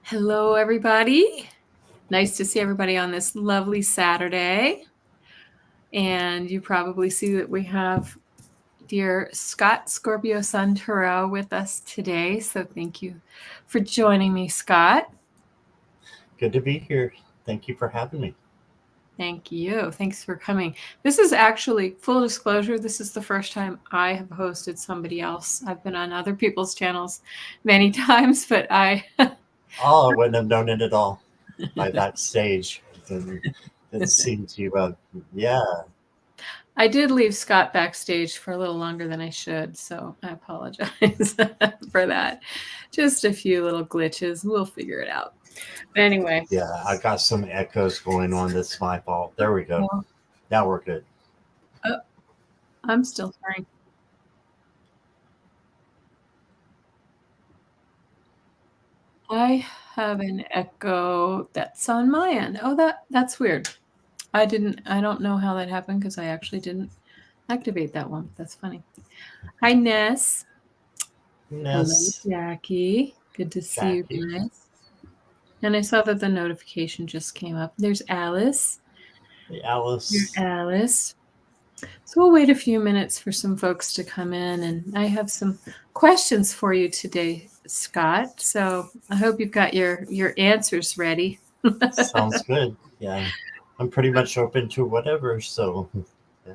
Hello, everybody. Nice to see everybody on this lovely Saturday. And you probably see that we have dear Scott Scorpio Sun Tarot with us today. So thank you for joining me, Scott. Good to be here. Thank you for having me. Thank you. Thanks for coming. This is actually, full disclosure, this is the first time I have hosted somebody else. I've been on other people's channels many times, but I Oh, I wouldn't have known it at all by that stage. Didn't seem to, yeah. I did leave Scott backstage for a little longer than I should, so I apologize for that. Just a few little glitches. We'll figure it out. But anyway. Yeah, I got some echoes going on. That's my fault. There we go. Now we're good. Oh, I'm still hearing. I have an echo that's on my end. Oh, that's weird. I don't know how that happened because I actually didn't activate that one. That's funny. Hi, Ness. Hello, Jackie. Good to see you guys. And I saw that the notification just came up. There's Alice. Hey, Alice. Here's Alice. So we'll wait a few minutes for some folks to come in. And I have some questions for you today, Scott. So I hope you've got your answers ready. Sounds good. Yeah. I'm pretty much open to whatever. So yeah.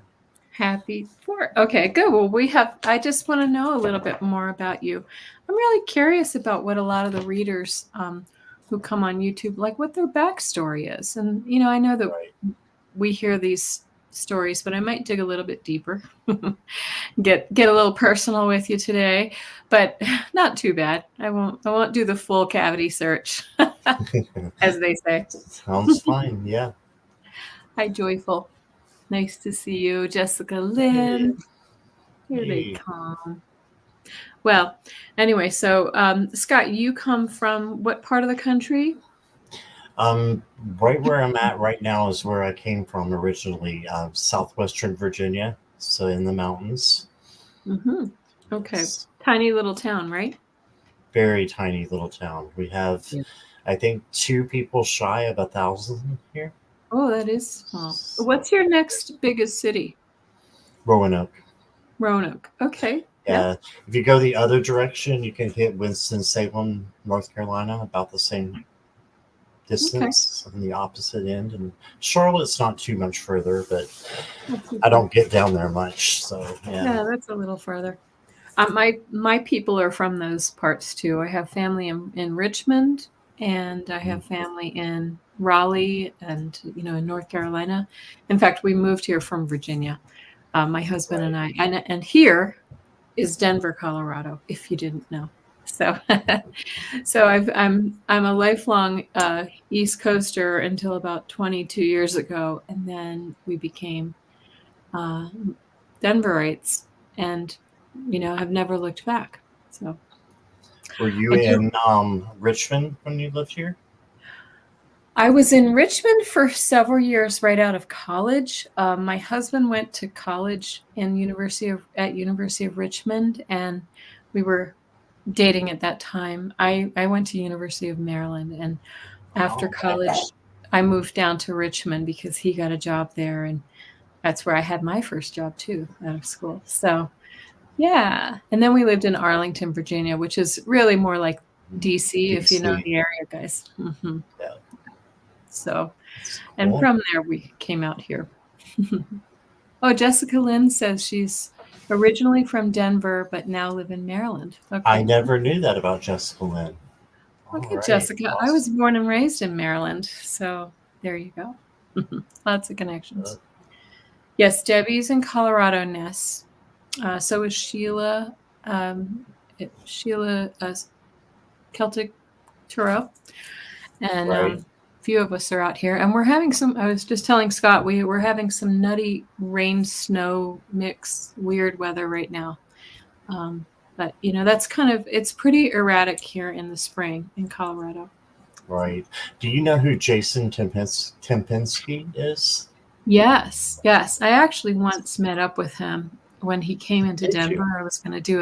Happy for it. Okay, good. Well, I just want to know a little bit more about you. I'm really curious about what a lot of the readers who come on YouTube, like what their backstory is. And, I know that we hear these stories, but I might dig a little bit deeper, get a little personal with you today, but not too bad. I won't do the full cavity search, as they say. Sounds fine. Yeah. Hi, Joyful. Nice to see you, Jessica Lynn. Here they come. Well, anyway, so Scott, you come from what part of the country? Right where I'm at right now is where I came from originally, southwestern Virginia, so in the mountains. Mm-hmm. Okay, tiny little town, right? Very tiny little town. We have, I think, 2 people shy of 1,000 here. Oh, that is small. What's your next biggest city? Roanoke. Roanoke. Okay. Yeah. If you go the other direction, you can hit Winston-Salem, North Carolina, about the same distance on the opposite end. And Charlotte's not too much further, but I don't get down there much. So yeah, that's a little further. My people are from those parts too. I have family in Richmond, and I have family in Raleigh and in North Carolina. In fact, we moved here from Virginia, my husband and I, and here is Denver, Colorado, if you didn't know. So I'm a lifelong East Coaster until about 22 years ago, and then we became Denverites, and have never looked back. So, were you in Richmond when you lived here? I was in Richmond for several years right out of college. My husband went to college at University of Richmond, and we were dating at that time. I went to University of Maryland, and after college, I moved down to Richmond because he got a job there, and that's where I had my first job too, out of school. So, yeah. And then we lived in Arlington, Virginia, which is really more like DC. If you know the area, guys. Mm-hmm. Yeah. So, and from there we came out here. Oh, Jessica Lynn says she's originally from Denver, but now live in Maryland. Okay. I never knew that about Jessica Lynn. Okay, Jessica. Awesome. I was born and raised in Maryland, so there you go. Lots of connections. Yes, Debbie's in Colorado, Ness. So is Sheila. Sheila Celtic Tarot, and a few of us are out here, and we're having some. I was just telling Scott we're having some nutty rain snow mix, weird weather right now. But that's it's pretty erratic here in the spring in Colorado. Right. Do you know who Jason Tempinski is? Yes. I actually once met up with him when he came into Denver. I was going to do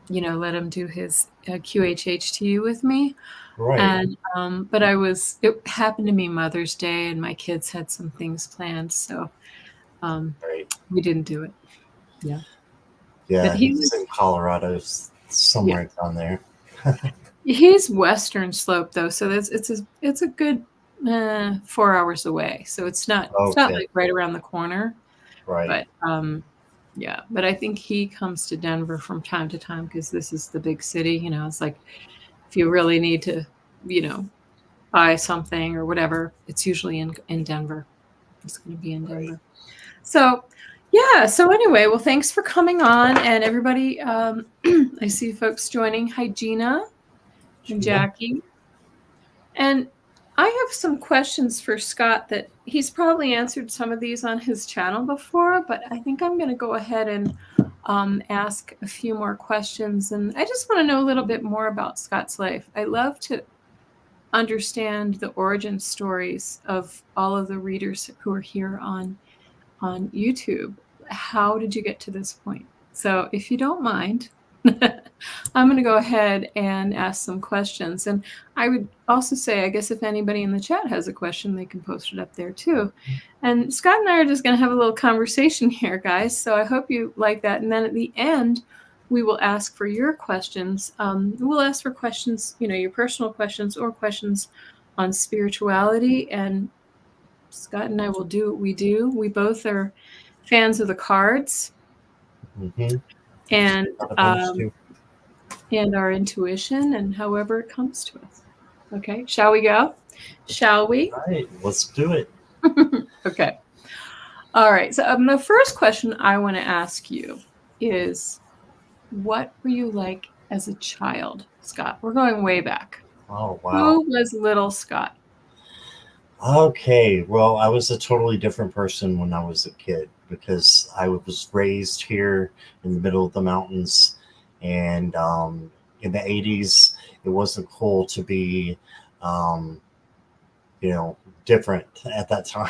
let him do his QHHTU with me. Right. And but it happened to be Mother's Day, and my kids had some things planned, so Right. we didn't do it. Yeah, but Yeah, he he's in was Colorado, yeah. somewhere down there. He's Western Slope though, so it's a good 4 hours away. So it's not Okay. like right around the corner, Right. but yeah. But I think he comes to Denver from time to time because this is the big city. It's like if you really need to, you know, buy something or whatever, it's usually in Denver. It's going to be in Right. Denver. So yeah. So anyway, well, thanks for coming on, and everybody. I see folks joining. Hi, Gina and Gina? Jackie. And I have some questions for Scott that he's probably answered some of these on his channel before, but I think I'm going to go ahead and ask a few more questions. And I just want to know a little bit more about Scott's life. I love to understand the origin stories of all of the readers who are here on YouTube. How did you get to this point? So if you don't mind, I'm going to go ahead and ask some questions. And I would also say, I guess if anybody in the chat has a question, they can post it up there too. And Scott and I are just going to have a little conversation here, guys. So I hope you like that. And then at the end, we will ask for your questions. We'll ask for questions, your personal questions or questions on spirituality. And Scott and I will do what we do. We both are fans of the cards Mm-hmm. and Other ones too. and our intuition and however it comes to us. Okay, shall we go? Shall we? All right, let's do it. Okay. All right. So the first question I want to ask you is, what were you like as a child, Scott? We're going way back. Oh, wow. Who was little Scott? Okay, well, I was a totally different person when I was a kid because I was raised here in the middle of the mountains, and in the 80s, it wasn't cool to be, um, different at that time.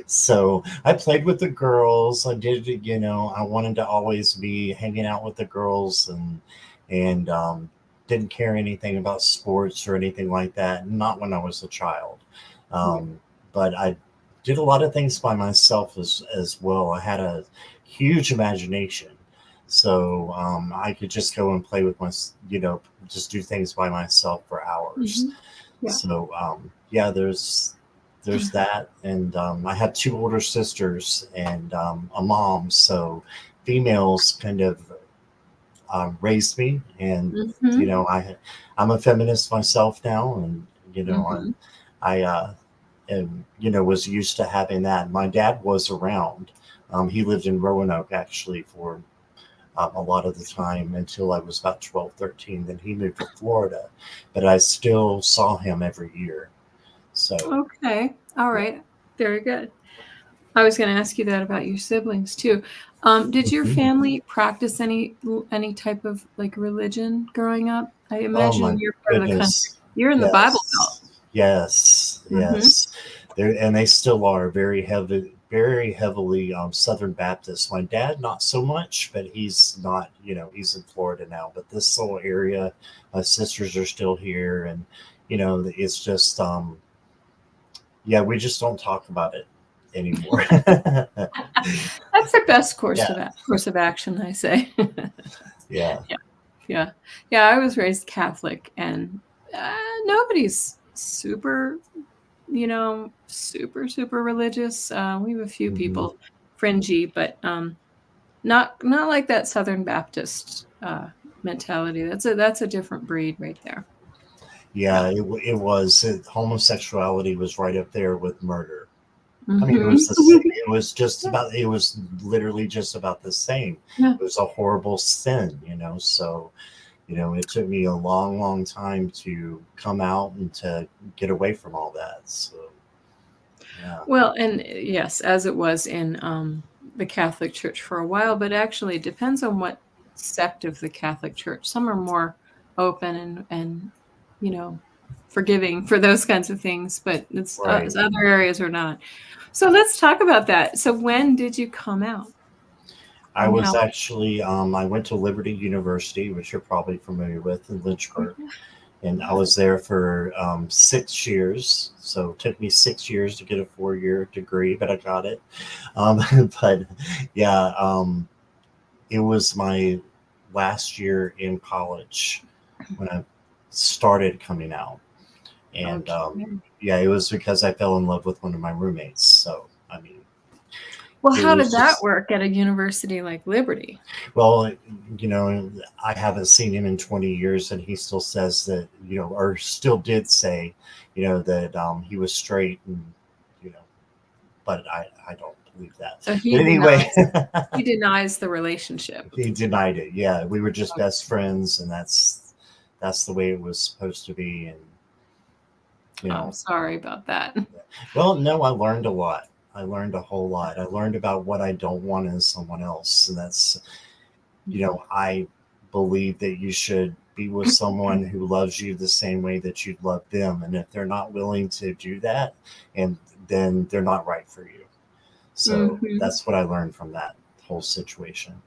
So I played with the girls. I did, I wanted to always be hanging out with the girls and didn't care anything about sports or anything like that. Not when I was a child. Yeah. But I did a lot of things by myself as well. I had a huge imagination. So I could just go and play with just do things by myself for hours. Mm-hmm. Yeah. So yeah, there's that, and I have two older sisters and a mom. So females kind of raised me, and Mm-hmm. I'm a feminist myself now, and Mm-hmm. I and was used to having that. My dad was around. He lived in Roanoke actually for a lot of the time until I was about 12, 13. Then he moved to Florida, but I still saw him every year. So Okay. All yeah. right. Very good. I was going to ask you that about your siblings too. Did your Mhm. family practice any type of like religion growing up? I Oh imagine my you're part of the country. goodness. You're in the Bible Belt. Yes. Yes. Mm-hmm. Yes. And they still are very heavily Southern Baptist. My dad, not so much, but he's not, he's in Florida now. But this little area, my sisters are still here. And, it's just, yeah, we just don't talk about it anymore. That's the best Yeah. course of action, I say. Yeah. Yeah, yeah, yeah. I was raised Catholic, and nobody's super religious. We have a few Hmm. people fringy, but not like that Southern Baptist mentality. That's a different breed right there. Yeah, Yeah. homosexuality was right up there with murder. I mean, Mm-hmm. it was just Yeah. about, it was literally just about the same. Yeah. It was a horrible sin, so, it took me a long, long time to come out and to get away from all that. So, yeah. Well, and yes, as it was in the Catholic Church for a while, but actually it depends on what sect of the Catholic Church. Some are more open and you know forgiving for those kinds of things, but Right. other areas are not. So let's talk about that. So when did you come out? I And was how? actually, I went to Liberty University, which you're probably familiar with in Lynchburg, and I was there for 6 years. So it took me 6 years to get a 4 year degree, but I got it. Um, but yeah, it was my last year in college when I started coming out. And Okay. yeah, it was because I fell in love with one of my roommates. So, I mean, Well, it how did was that just, work at a university like Liberty? well, I haven't seen him in 20 years, and he still says that, or still did say, that he was straight, and, you know, but I don't believe that. So But anyway, he denies the relationship. he denied it. Yeah, we were just Okay. best friends, and that's the way it was supposed to be. And, you I'm know, sorry about that. well, no, I learned a lot. I learned a whole lot. I learned about what I don't want in someone else. And that's, I believe that you should be with someone who loves you the same way that you'd love them. And if they're not willing to do that, and then they're not right for you. So Hmm. that's what I learned from that whole situation.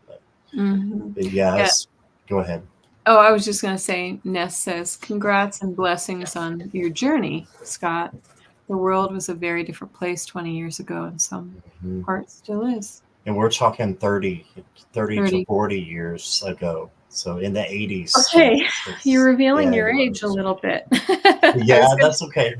But, Hmm. but Yeah. yes, go ahead. Oh, I was just going to say, Ness says, congrats and blessings on your journey, Scott. The world was a very different place 20 years ago, and some Mhm. part still is. And we're talking 30 to 30. 40 years ago. So in the 80s, Okay, you're revealing yeah, it your age a was. little bit. I was Yeah, going to that's okay.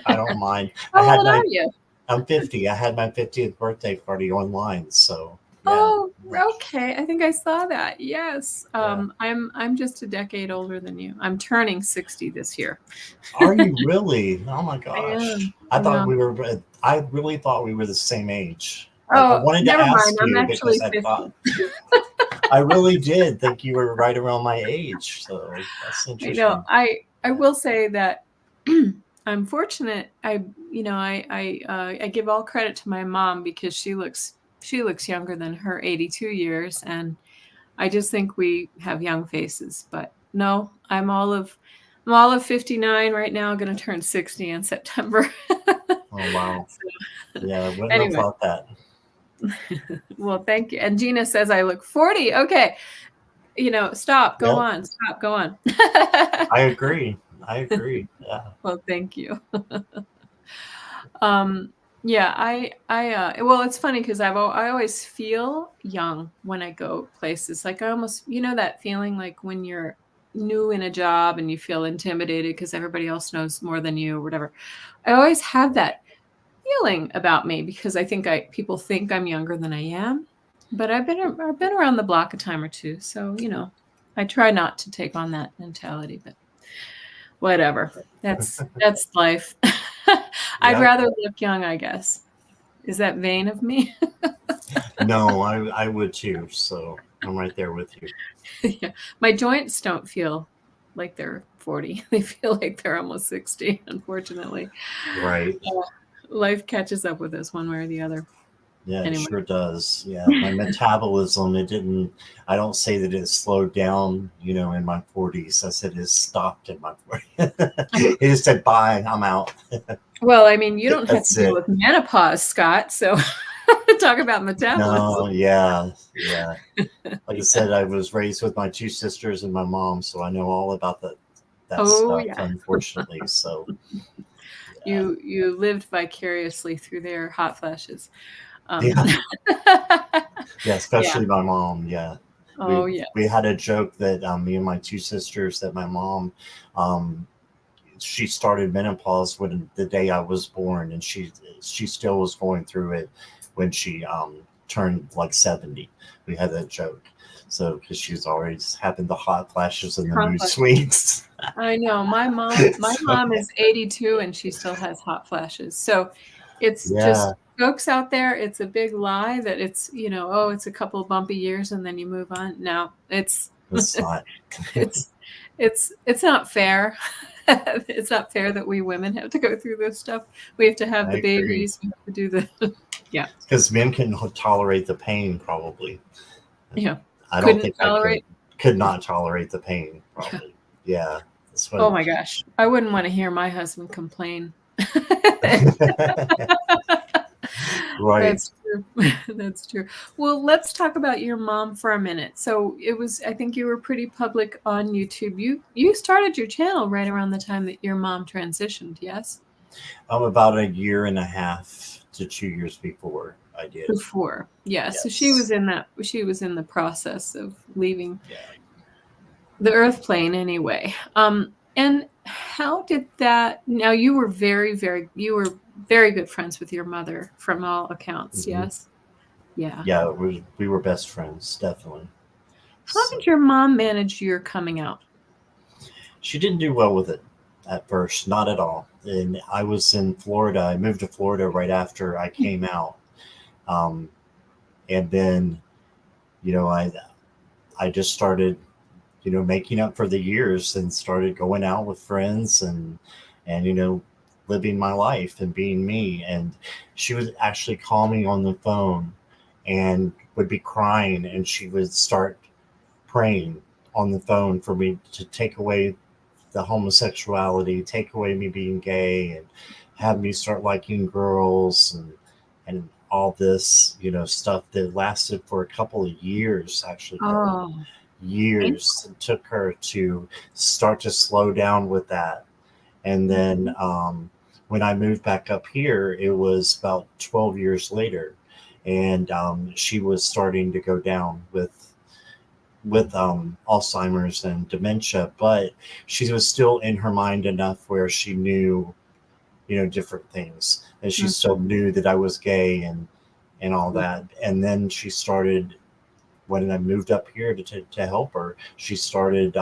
I don't mind. how old are you? I'm 50. I had my 50th birthday party online. So yeah, Oh, okay. I think I saw that. Yes. yeah. I'm just a decade older than you. I'm turning 60 this year. Are you really? Oh my I gosh. am. Yeah. I really thought we were the same age. I Oh, wanted to never mind. ask I'm you because actually I 50. thought I really did think you were right around my age. So that's I know. interesting. I will say that I'm fortunate. I give all credit to my mom because she looks younger than her 82 years, and I just think we have young faces. But no, I'm all of 59 right now. Going to turn 60 in September. Oh wow. So, Yeah, I wouldn't have anyway, thought that. well, thank you. And Gina says I look 40. Okay, stop. Go Yep. on. Stop. Go on. I agree. I agree. Yeah. Well, thank you. Um, yeah, well, it's funny because I always feel young when I go places. Like I almost, that feeling like when you're new in a job and you feel intimidated because everybody else knows more than you or whatever. I always have that feeling about me because I think people think I'm younger than I am. But I've been around the block a time or two, so I try not to take on that mentality, but whatever. That's life. I'd Yep. rather look young, I guess. Is that vain of me? No, I would too. So I'm right there with you. Yeah. My joints don't feel like they're 40. They feel like they're almost 60, unfortunately. Right. Uh, Life catches up with us one way or the other. Yeah, it Anyway. sure does. Yeah. My metabolism, I don't say that it slowed down, in my 40s. I said it stopped in my 40s. It just said, bye, I'm out. Well, I mean, you don't have to That's deal it. with menopause, Scott. So talk about No, metabolism. yeah. Yeah. Like I said, I was raised with my two sisters and my mom, so I know all about that Oh stuff, yeah. unfortunately. So yeah. You lived vicariously through their hot flashes. Um, Yeah. Yeah, yeah. especially my mom. Yeah. Oh we yeah. we had a joke that me and my two sisters that my mom um she started menopause when the day I was born, and she still was going through it when she turned like 70. We had that joke. So because she's always having the hot flashes and the Hot mood flash. swings. I know. My So, mom is 82 and she still has hot flashes. So it's yeah, just folks out there, it's a big lie that it's a couple of bumpy years and then you move on. No, it's it's not. it's it's not fair. It's not fair that we women have to go through this stuff. We have to have I the agree. babies. We have to do the yeah. Because men can tolerate the pain, probably. Yeah. I don't Couldn't think I tolerate. could not tolerate the pain, Yeah. probably. Yeah, that's Oh what. my gosh. I wouldn't want to hear my husband complain. Right. That's true. That's true. Well, let's talk about your mom for a minute. So it was, I think you were pretty public on YouTube. You started your channel right around the time that your mom transitioned, yes? I'm about a year and a half to 2 years before I did. Before. Yeah. So Yes. she was in the process of leaving Yeah. the earth plane anyway. And how did that, now you were you were very good friends with your mother from all accounts, Hmm. yes? Yeah. Yeah. We were best friends, definitely. How So did your mom manage your coming out? she didn't do well with it at first, not at all. And I was in Florida. I moved to Florida right after I came out. Um, and then, you know, I just started, making up for the years and started going out with friends and living my life and being me. And she would actually call me on the phone and would be crying, and she would start praying on the phone for me to take away the homosexuality, take away me being gay, and have me start liking girls and all this, stuff that lasted for a couple of years, actually, Carol. Oh, Years it took her to start to slow down with that. And then painful. when I moved back up here, it was about 12 years later, and she was starting to go down with Alzheimer's and dementia, but she was still in her mind enough where she knew, different things, and she still Mhm. knew that I was gay and all that. And then she started, when I moved up here to help her, she started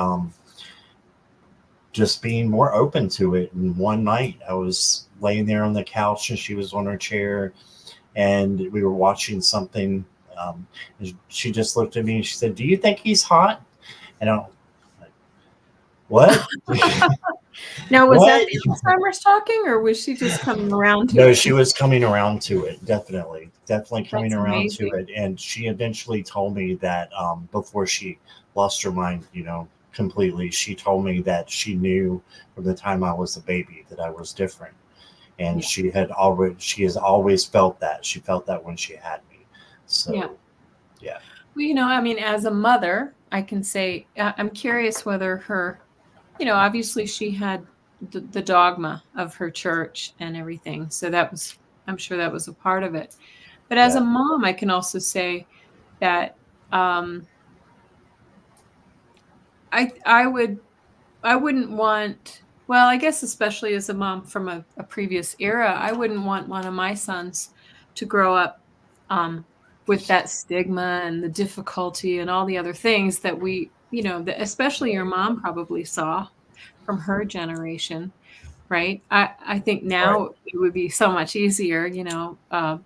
just being more open to it. And one night I was laying there on the couch and she was on her chair and we were watching something. And she just looked at me and she said, "Do you think he's hot?" And I'm like, "What?" Now, was that What? the Alzheimer's talking, or was she just coming around to No, it? she was coming around to it. Definitely coming That's around to amazing. it. And she eventually told me that before she lost her mind, completely, she told me that she knew from the time I was a baby that I was different. And Yeah. she has always felt that. She felt that when she had me. Yeah. So, yeah. Well, I mean, as a mother, I can say, I'm curious whether obviously she had the dogma of her church and everything. So I'm sure that was a part of it. But as a Yeah. mom, I can also say that um, I would I wouldn't want, well, I guess especially as a mom from a previous era, I wouldn't want one of my sons to grow up um, with that stigma and the difficulty and all the other things that that especially your Right. mom probably saw from her generation, right? I think Right. now it would be so much easier,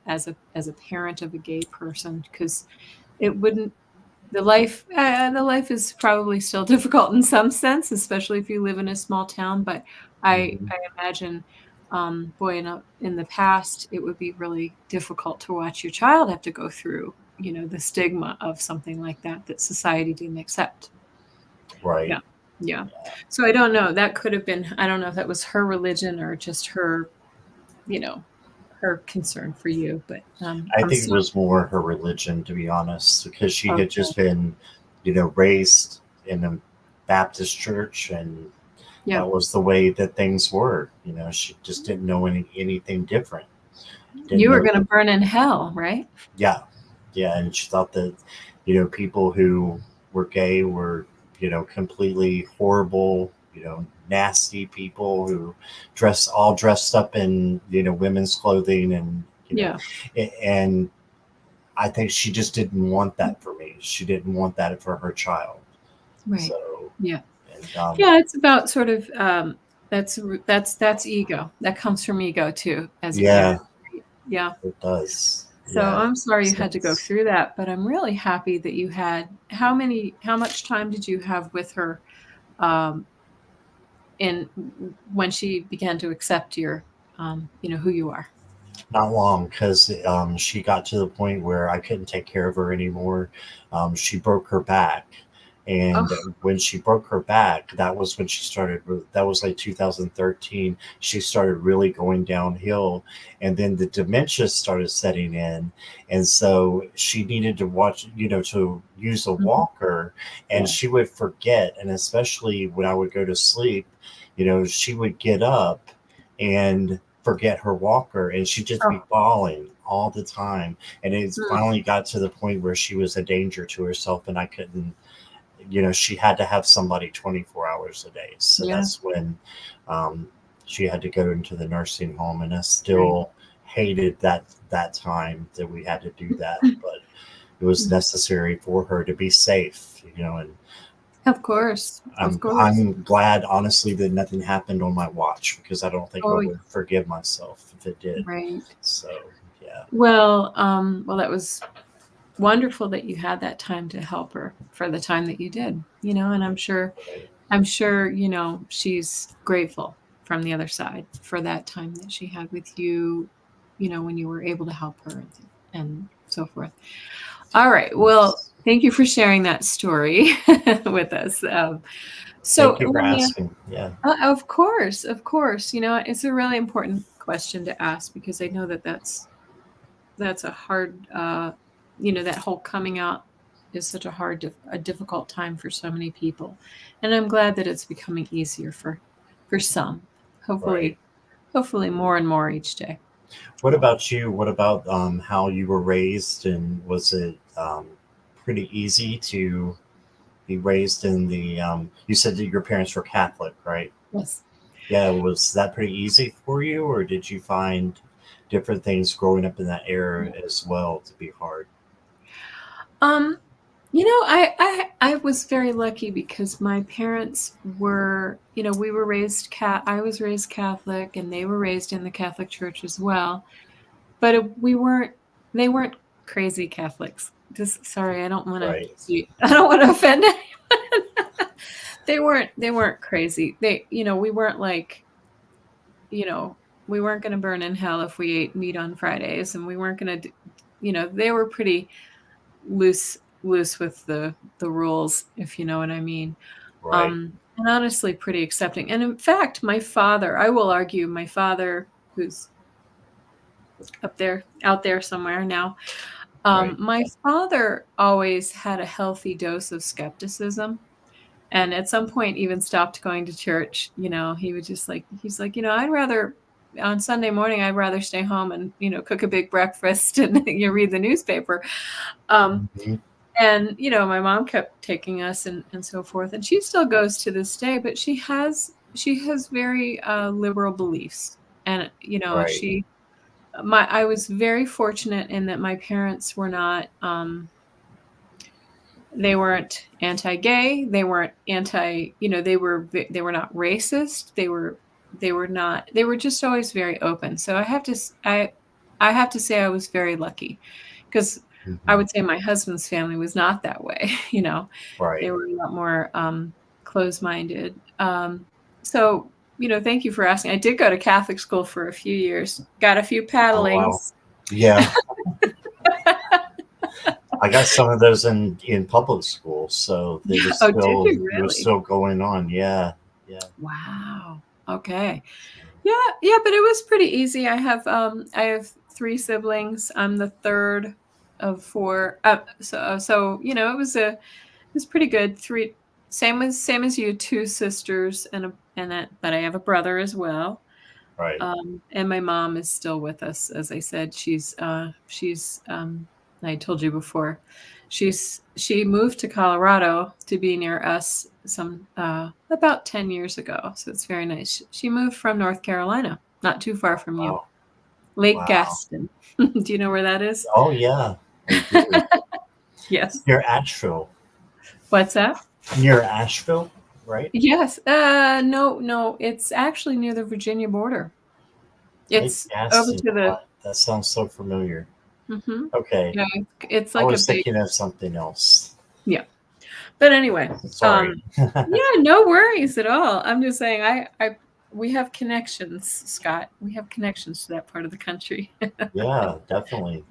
as a parent of a gay person, because it wouldn't the life is probably still difficult in some sense, especially if you live in a small town, but Hmm. I imagine, boy, in the past, it would be really difficult to watch your child have to go through, the stigma of something like that that society didn't accept. Right. Yeah. Yeah. So I don't know, that could have been, I don't know if that was her religion or just her, you know, her concern for you, but, I I'm think it sorry. was more her religion, to be honest, because she had Okay. just been, raised in a Baptist church, and Yeah. that was the way that things were. She just didn't know anything different. Didn't You were know gonna that. burn in hell, right? Yeah, yeah, and she thought that, people who were gay were, completely horrible, nasty people who dressed up in, women's clothing, and Yeah. and I think she just didn't want that for me. She didn't want that for her child. Right. So, Yeah. and Yeah, it's about sort of, that's ego. That comes from ego too as a parent, yeah, right? Yeah. it does. So Yeah, it I'm sorry you makes had to go sense. through that, but I'm really happy that you had how much time did you have with her, um, in when she began to accept who you are? Not long, because she got to the point where I couldn't take care of her anymore. She broke her back, And Oh, when she broke her back, that was when she started. That was like 2013. She started really going downhill, and then the dementia started setting in, and so she needed to watch, to use a mhm. walker, and Yeah. she would forget. And especially when I would go to sleep, she would get up and forget her walker, and she'd just be Oh, falling all the time. And it mm, finally got to the point where she was a danger to herself, and I couldn't, she had to have somebody 24 hours a day. So yeah. that's when um, she had to go into the nursing home, and I Right. still hated that time that we had to do that, but it was Mm. necessary for her to be safe, and Of course. Of course. I'm glad, honestly, that nothing happened on my watch, because I don't think I Oh, would forgive myself if it did. right. So yeah. Well, that was wonderful that you had that time to help her for the time that you did, and Right. I'm sure, she's grateful from the other side for that time that she had with you, when you were able to help her and so forth. All right. Well, Yes. thank you for sharing that story with us. So Thank you for let me, asking. Yeah. of course, of course, it's a really important question to ask because I know that that's a hard, that whole coming out is such a a difficult time for so many people, and I'm glad that it's becoming easier for some. Right. Hopefully, more and more each day. What So, about you? What about how you were raised, and was it pretty easy to be raised in the? You said that your parents were Catholic, right? yes. Yeah, was that pretty easy for you, or did you find different things growing up in that era as well to be hard? Um, I was very lucky because my parents were, we were raised I was raised Catholic and they were raised in the Catholic Church as well. But we weren't they weren't crazy Catholics. Just sorry, I don't wanna Right, be I don't wanna offend anyone. They weren't crazy. We weren't like, you know, we weren't gonna burn in hell if we ate meat on Fridays, and we weren't gonna d they were pretty loose with the rules, if you know what I mean. right, And honestly pretty accepting. And in fact, my father, I will argue, my father, who's up there out there somewhere now, right. my father always had a healthy dose of skepticism, and at some point even stopped going to church. He would just he's like, I'd rather on Sunday morning, I'd rather stay home and, cook a big breakfast and read the newspaper. Um, Mhm. and my mom kept taking us and so forth, and she still goes to this day, but she has very liberal beliefs, and Right, she my I was very fortunate in that my parents were not they weren't anti-gay, they weren't they were not racist, they were just always very open. So I have to say I was very lucky because I hmm, would say my husband's family was not that way. They right. were a lot more closed-minded. So thank you for asking. I did go to Catholic school for a few years, got a few Oh wow. paddlings. Yeah, I got some of those in public school, so Oh, did you it was really? still going on. Yeah, yeah. Wow. Okay. Yeah, yeah, but it was pretty easy. I have 3 siblings. I'm the 3rd of 4. So, it was pretty good. 3 same as you, 2 sisters but I have a brother as well. Right. And my mom is still with us. As I said, I told you before, she moved to Colorado to be near us about 10 years ago. So it's very nice. She moved from North Carolina, not too far from you. Wow. Lake Wow. Gaston. Do you know where that is? Oh yeah, I do. Yes. Near Asheville. What's that? Near Asheville, right? Yes. No, no, it's actually near the Virginia border. Lake It's over Gaston. to the What? That sounds so familiar. mhm. Okay. Yeah, it's I like a was big thinking of something else. yeah. But anyway, Sorry. yeah, no worries at all. I'm just saying we have connections, Scott. We have connections to that part of the country. Yeah, definitely.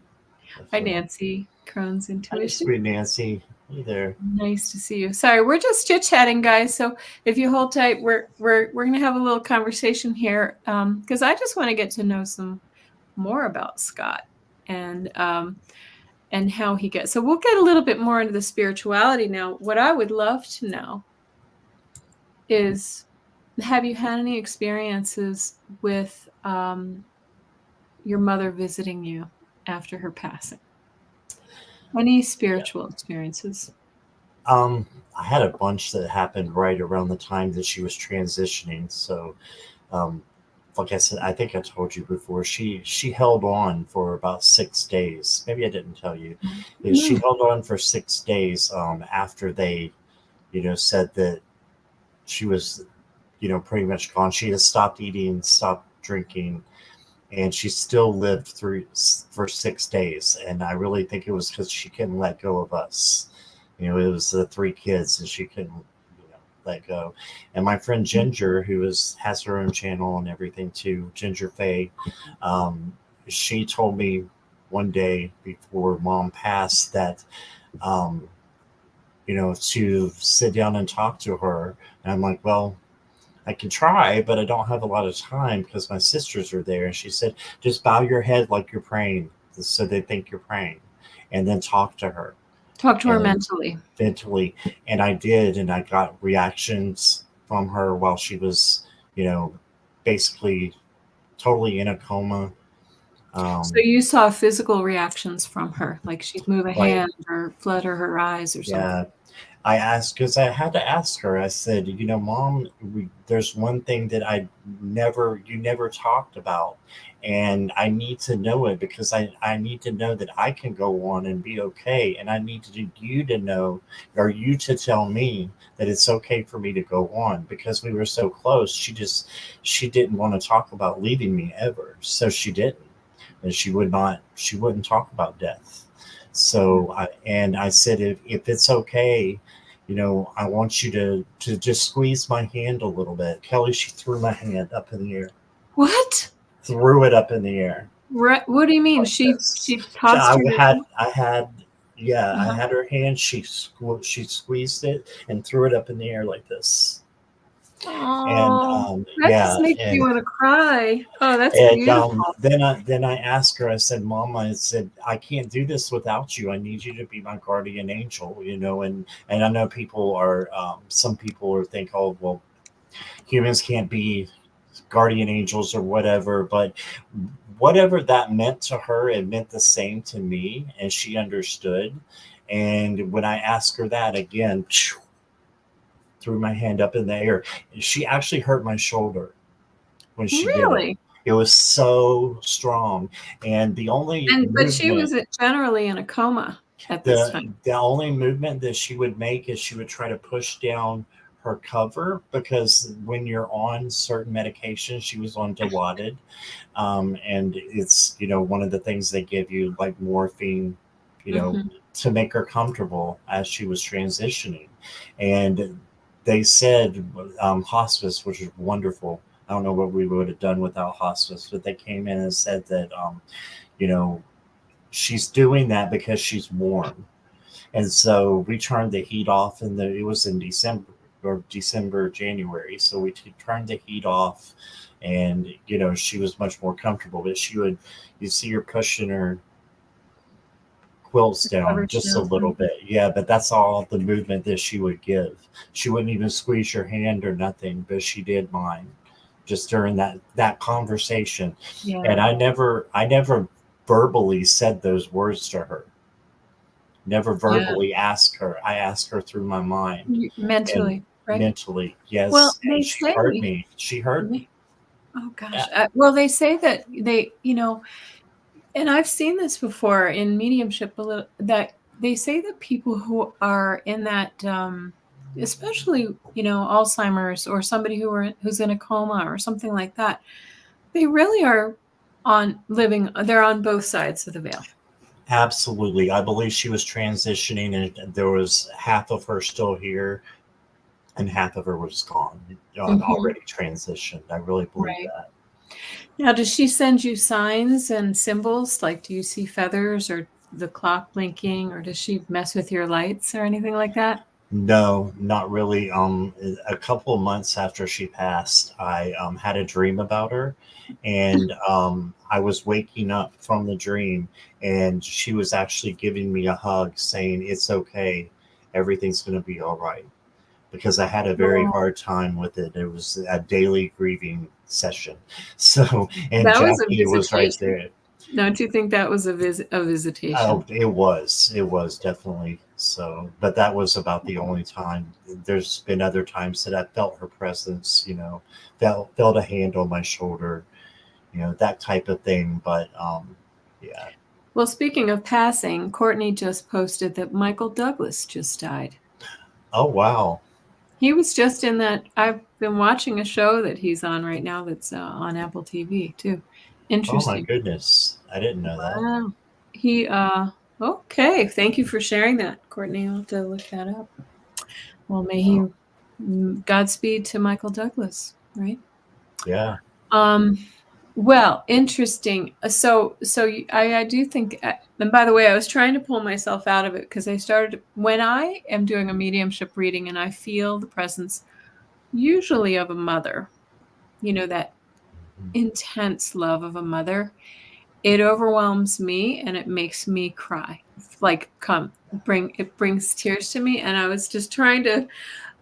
Hi, Definitely. Nancy, Crohn's Hi, intuition. sweet Nancy. Hey there. Nice to see you. Sorry, we're just chit-chatting, guys. So if you hold tight, we're gonna have a little conversation here, because I just want to get to know some more about Scott and how he gets. So we'll get a little bit more into the spirituality now. What I would love to know is, have you had any experiences with your mother visiting you after her passing? Any Yeah. spiritual experiences? I had a bunch that happened right around the time that she was transitioning. So, um, like I said, I think I told you before. She held on for about 6 days. Maybe I didn't tell you. She No. held on for 6 days after they, said that she was, pretty much gone. She had stopped eating, stopped drinking, and she still lived through for 6 days. And I really think it was because she couldn't let go of us. It was the three kids, and she couldn't, let go. And my friend Ginger, who has her own channel and everything too, Ginger Faye, um, she told me one day before Mom passed that, um, to sit down and talk to her. And I'm like, well, I can try, but I don't have a lot of time because my sisters are there. And she said, just bow your head like you're praying so they think you're praying, and then talk to her Talk to her and mentally. mentally. And I did, and I got reactions from her while she was, basically totally in a coma. So you saw physical reactions from her, like she'd move a Like, hand or flutter her eyes or something. yeah, I asked because I had to ask her. I said, Mom, there's one thing that you never talked about, and I need to know it because I need to know that I can go on and be okay, and I need you to know, or you to tell me that it's okay for me to go on because we were so close. She didn't want to talk about leaving me ever, so she didn't, and she wouldn't talk about death. So I said, if it's okay, I want you to just squeeze my hand a little bit. Kelly, she threw my hand up in the air, What? threw it up in the air What do you mean? like She this. she tossed her hand? I Uh-huh. had her hand. She squeezed it and threw it up in the air like this. And Oh, that just yeah, makes me and want to cry. Oh, that's And beautiful. then I asked her. I said, "Mama, I said I can't do this without you. I need you to be my guardian angel." And I know people are some people are think, "Oh, well, humans can't be guardian angels or whatever." But whatever that meant to her, it meant the same to me, and she understood. And when I asked her that again, threw my hand up in the air, she actually hurt my shoulder when she did it. Really? It was so strong, and the only But she movement, was generally in a coma at this the time. the only movement that she would make is she would try to push down her cover because when you're on certain medications, she was on Dilaudid, and it's one of the things they give you like morphine, you know, Mhm. to make her comfortable as she was transitioning, and they said hospice, which is wonderful. I don't know what we would have done without hospice, but they came in and said that you know she's doing that because she's warm, and so we turned the heat off. It was in December, January, so we turned the heat off, and she was much more comfortable. But you see her pushing her quilts down Coverage just a down. little bit. Yeah, but that's all the movement that she would give. She wouldn't even squeeze your hand or nothing, but she did mine just during that conversation. And Yeah. I never verbally said those words to her. Never Yeah. verbally asked her. I asked her through my mind and Mentally, right? mentally. Well, Yes, they and she heard say, me. She heard me. oh gosh. Yeah, Well, they say that and I've seen this before in mediumship a little, that they say that people who are in that, especially, Alzheimer's or somebody who's in a coma or something like that, they really are they're on both sides of the veil. absolutely. I believe she was transitioning, and there was half of her still here and half of her was gone, Mhm. already transitioned. I really believe Right. that. Now, does she send you signs and symbols? Like, do you see feathers or the clock blinking, or does she mess with your lights or anything like that? No, not really. A couple of months after she passed, I had a dream about her, and I was waking up from the dream, and she was actually giving me a hug, saying, "It's okay, everything's going to be all right." Because I had a very Oh, hard time with it. It was a daily grieving session. So, and that was a Jackie was right visitation. there. Don't you think that was a Oh, visitation? it was definitely so. But that was about the only time. There's been other times that I felt her presence, felt a hand on my shoulder, that type of thing. But yeah. Well, speaking of passing, Courtney just posted that Michael Douglas just died. Oh wow. He was just in that. I've been watching a show that he's on right now that's on Apple TV too. Oh my Interesting. goodness. I didn't know that. Wow. He okay. Thank you for sharing that, Courtney. I'll have to look that up. Well, may he Oh, Godspeed to Michael Douglas, right? yeah. Um well, interesting. I do think, and by the way, I was trying to pull myself out of it because I started when I am doing a mediumship reading and I feel the presence usually of a mother, that intense love of a mother. It overwhelms me and it makes me cry. Like it brings tears to me. And I was just trying to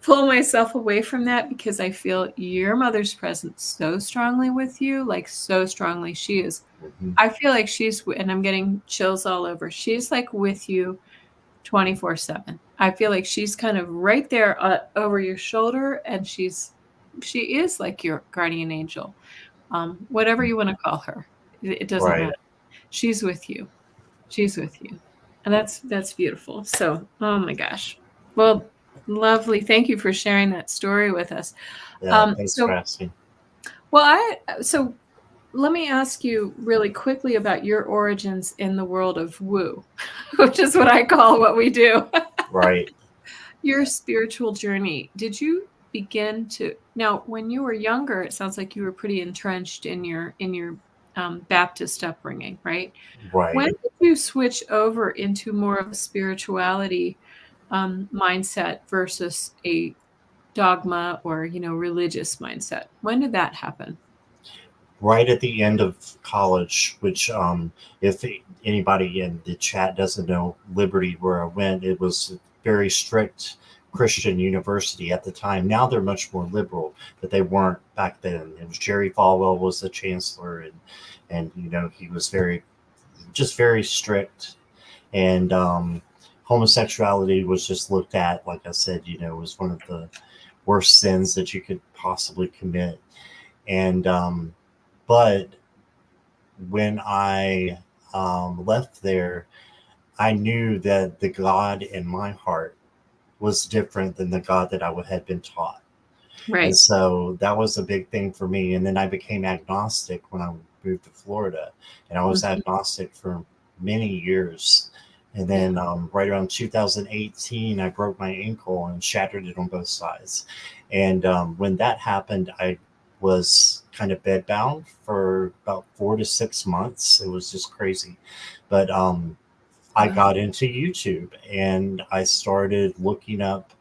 pull myself away from that because I feel your mother's presence so strongly with you, like so strongly. She is. Mhm. I feel like and I'm getting chills all over. She's like with you 24/7. I feel like she's kind of right there over your shoulder, and she is like your guardian angel. Whatever you want to call her, it doesn't matter. Right. She's with you. She's with you. And that's beautiful. So, oh my gosh. Well, lovely. Thank you for sharing that story with us. Yeah. Um, Thanks for so, asking. well, so let me ask you really quickly about your origins in the world of woo, which is what I call what we do. Right. Your spiritual journey. Did you begin to now when you were younger, it sounds like you were pretty entrenched in your Baptist upbringing, right? When Right. did you switch over into more of a spirituality mindset versus a dogma or religious mindset? When did that happen? Right at the end of college, which, if anybody in the chat doesn't know Liberty, where I went, it was a very strict Christian university at the time. Now they're much more liberal, but they weren't back then. It was Jerry Falwell was the chancellor, and he was very strict, and homosexuality was just looked at, like I said, was one of the worst sins that you could possibly commit. And but when I left there, I knew that the God in my heart was different than the God that I had been taught. And Right. so that was a big thing for me. And then I became agnostic when I moved to Florida. And I was Mhm. agnostic for many years. And Yeah. then right around 2018, I broke my ankle and shattered it on both sides. And when that happened, I was kind of bedbound for about 4 to 6 months. It was just crazy. But I Wow. got into YouTube and I started looking up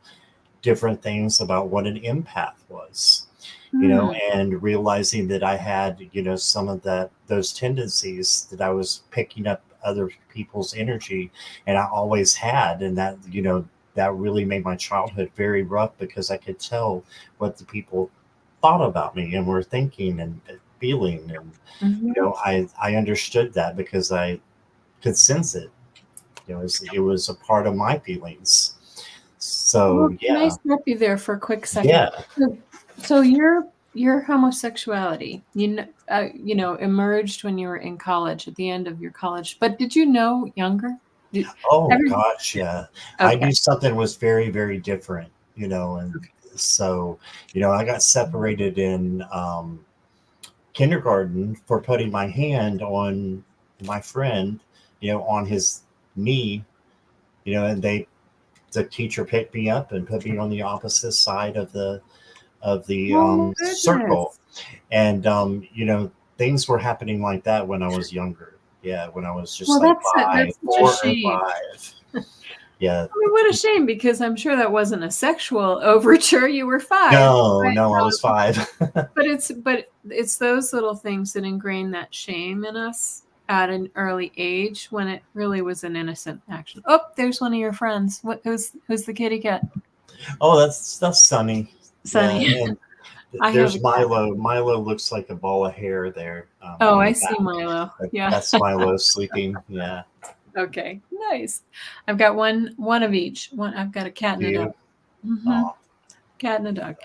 different things about what an empath was, Hmm. and realizing that I had, some of those tendencies that I was picking up other people's energy, and I always had, and that really made my childhood very rough because I could tell what the people thought about me and were thinking and feeling, and Mhm. I understood that because I could sense it. It was a part of my feelings. Well, So can I yeah. stop you there for a quick second? Yeah. So your homosexuality, emerged when you were in college, at the end of your college. But did you know younger? Did Oh every gosh, yeah. I Okay. knew something was very, very different, and Okay. so, I got separated in kindergarten for putting my hand on my friend, on his knee, and the teacher picked me up and put me on the opposite side of the Oh my circle, goodness. and things were happening like that when I was younger. Yeah, when I was just Well, like that's such a 4 or 5. shame. Yeah. I mean, what a shame, because I'm sure that wasn't a sexual overture. You were 5, No, but, no, I was 5. but it's those little things that ingrain that shame in us at an early age when it really was an innocent action. Oh, there's one of your friends. Who's the kitty cat? Oh, that's Sunny. Yeah, Sunny. and I have a there's cat. Milo. Milo looks like a ball of hair there Oh, in I the see back. Milo. Yeah. That's Milo sleeping. Yeah. Okay. Nice. I've got one of each. One. I've got a cat Do and a dog. you? Hmm. Oh, Cat and a dog.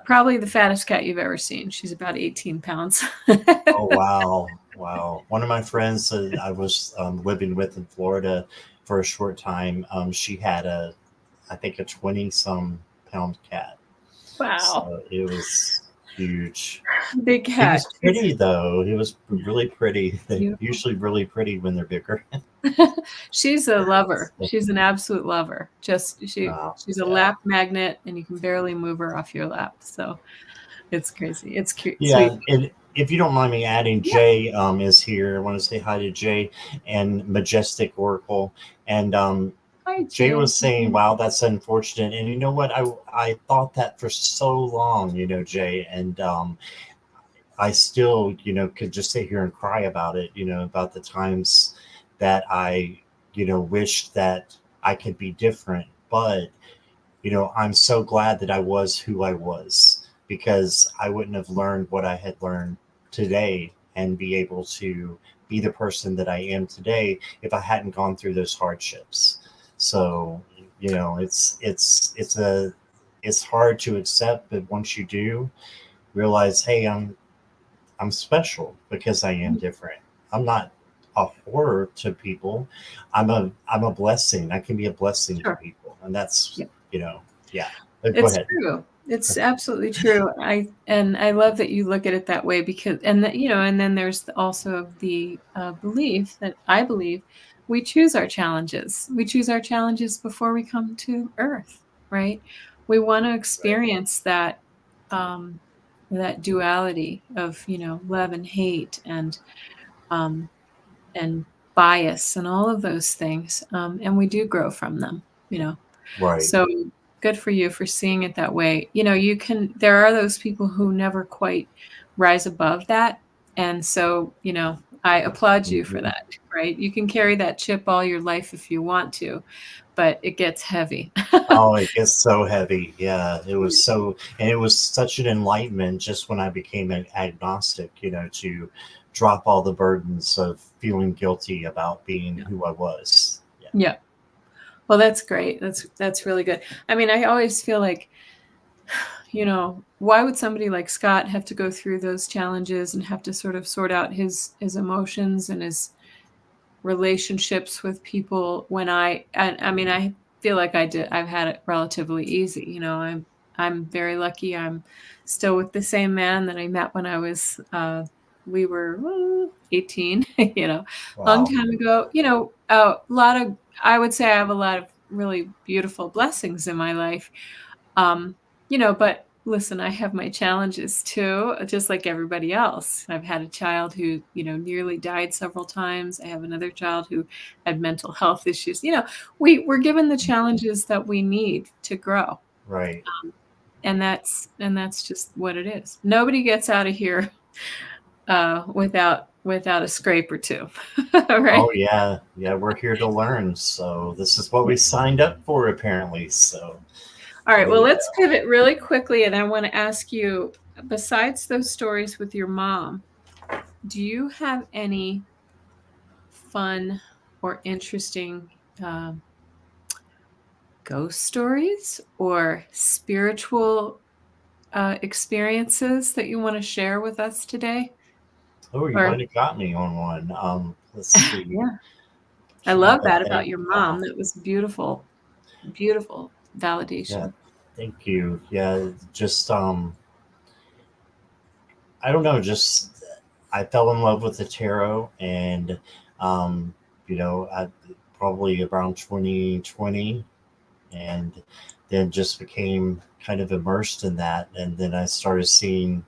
Probably the fattest cat you've ever seen. She's about 18 pounds. oh wow. Wow. One of my friends that I was living with in Florida for a short time, she had I think a 20-some-pound cat. Wow. So it was huge. Big He cat. was pretty though. He was really pretty. They're Beautiful. usually really pretty when they're bigger. She's a lover. She's an absolute lover. She's a Yeah. lap magnet, and you can barely move her off your lap. So it's crazy. It's cute, sweet. Yeah, and if you don't mind me adding, Yeah. Jay is here. I want to say hi to Jay and Majestic Oracle. And Hi, Jay Jay. was saying, "Wow, that's unfortunate." And you know what? I thought that for so long, Jay, and I still, could just sit here and cry about it. About the times that I, wished that I could be different, but I'm so glad that I was who I was because I wouldn't have learned what I had learned today and be able to be the person that I am today if I hadn't gone through those hardships. So, it's hard to accept, but once you do realize, hey, I'm special because I am different. I'm not a horror to people. I'm a blessing. I can be a blessing to Sure. people, and that's Yeah. yeah. But go It's ahead. true. It's absolutely true. I love that you look at it that way, because and then there's also the belief that I believe we choose our challenges. We choose our challenges before we come to Earth, right? We want to Right. experience um, that duality of love and hate, um, and bias and all of those things, and we do grow from them. You know, Right. so good for you for seeing it that way. There are those people who never quite rise above that. And so, I applaud you for Mhm. that, right? You can carry that chip all your life if you want to, but it gets heavy. Oh, it gets so heavy. Yeah, it was such an enlightenment just when I became an agnostic, to drop all the burdens of feeling guilty about being Yeah. who I was. Yeah. Yeah. Well, that's great. That's really good. I mean, I always feel like, why would somebody like Scott have to go through those challenges and have to sort of sort out his emotions and his relationships with people when I mean, I feel like I've had it relatively easy. I'm very lucky. I'm still with the same man that I met when I was we were 18, long Wow. time ago. A lot of I would say I have a lot of really beautiful blessings in my life. Um, but listen, I have my challenges too, just like everybody else. I've had a child who, nearly died several times. I have another child who had mental health issues. We're given the challenges that we need to grow. Right. And that's just what it is. Nobody gets out of here without a scrape or two. Oh Right? yeah, yeah. We're here to learn, so this is what we signed up for, apparently. So All right, there well, you let's go. pivot really quickly, and I want to ask you, besides those stories with your mom, do you have any fun or interesting um, ghost stories or spiritual experiences that you want to share with us today? Oh, you Or might have got me on one. Let's see. yeah, I Trying love to that about think. your mom. That was beautiful, beautiful Yeah. validation. Thank you. Yeah. Just I don't know. Just I fell in love with the tarot, and um, I probably around 2020, and then just became kind of immersed in that, and then I started seeing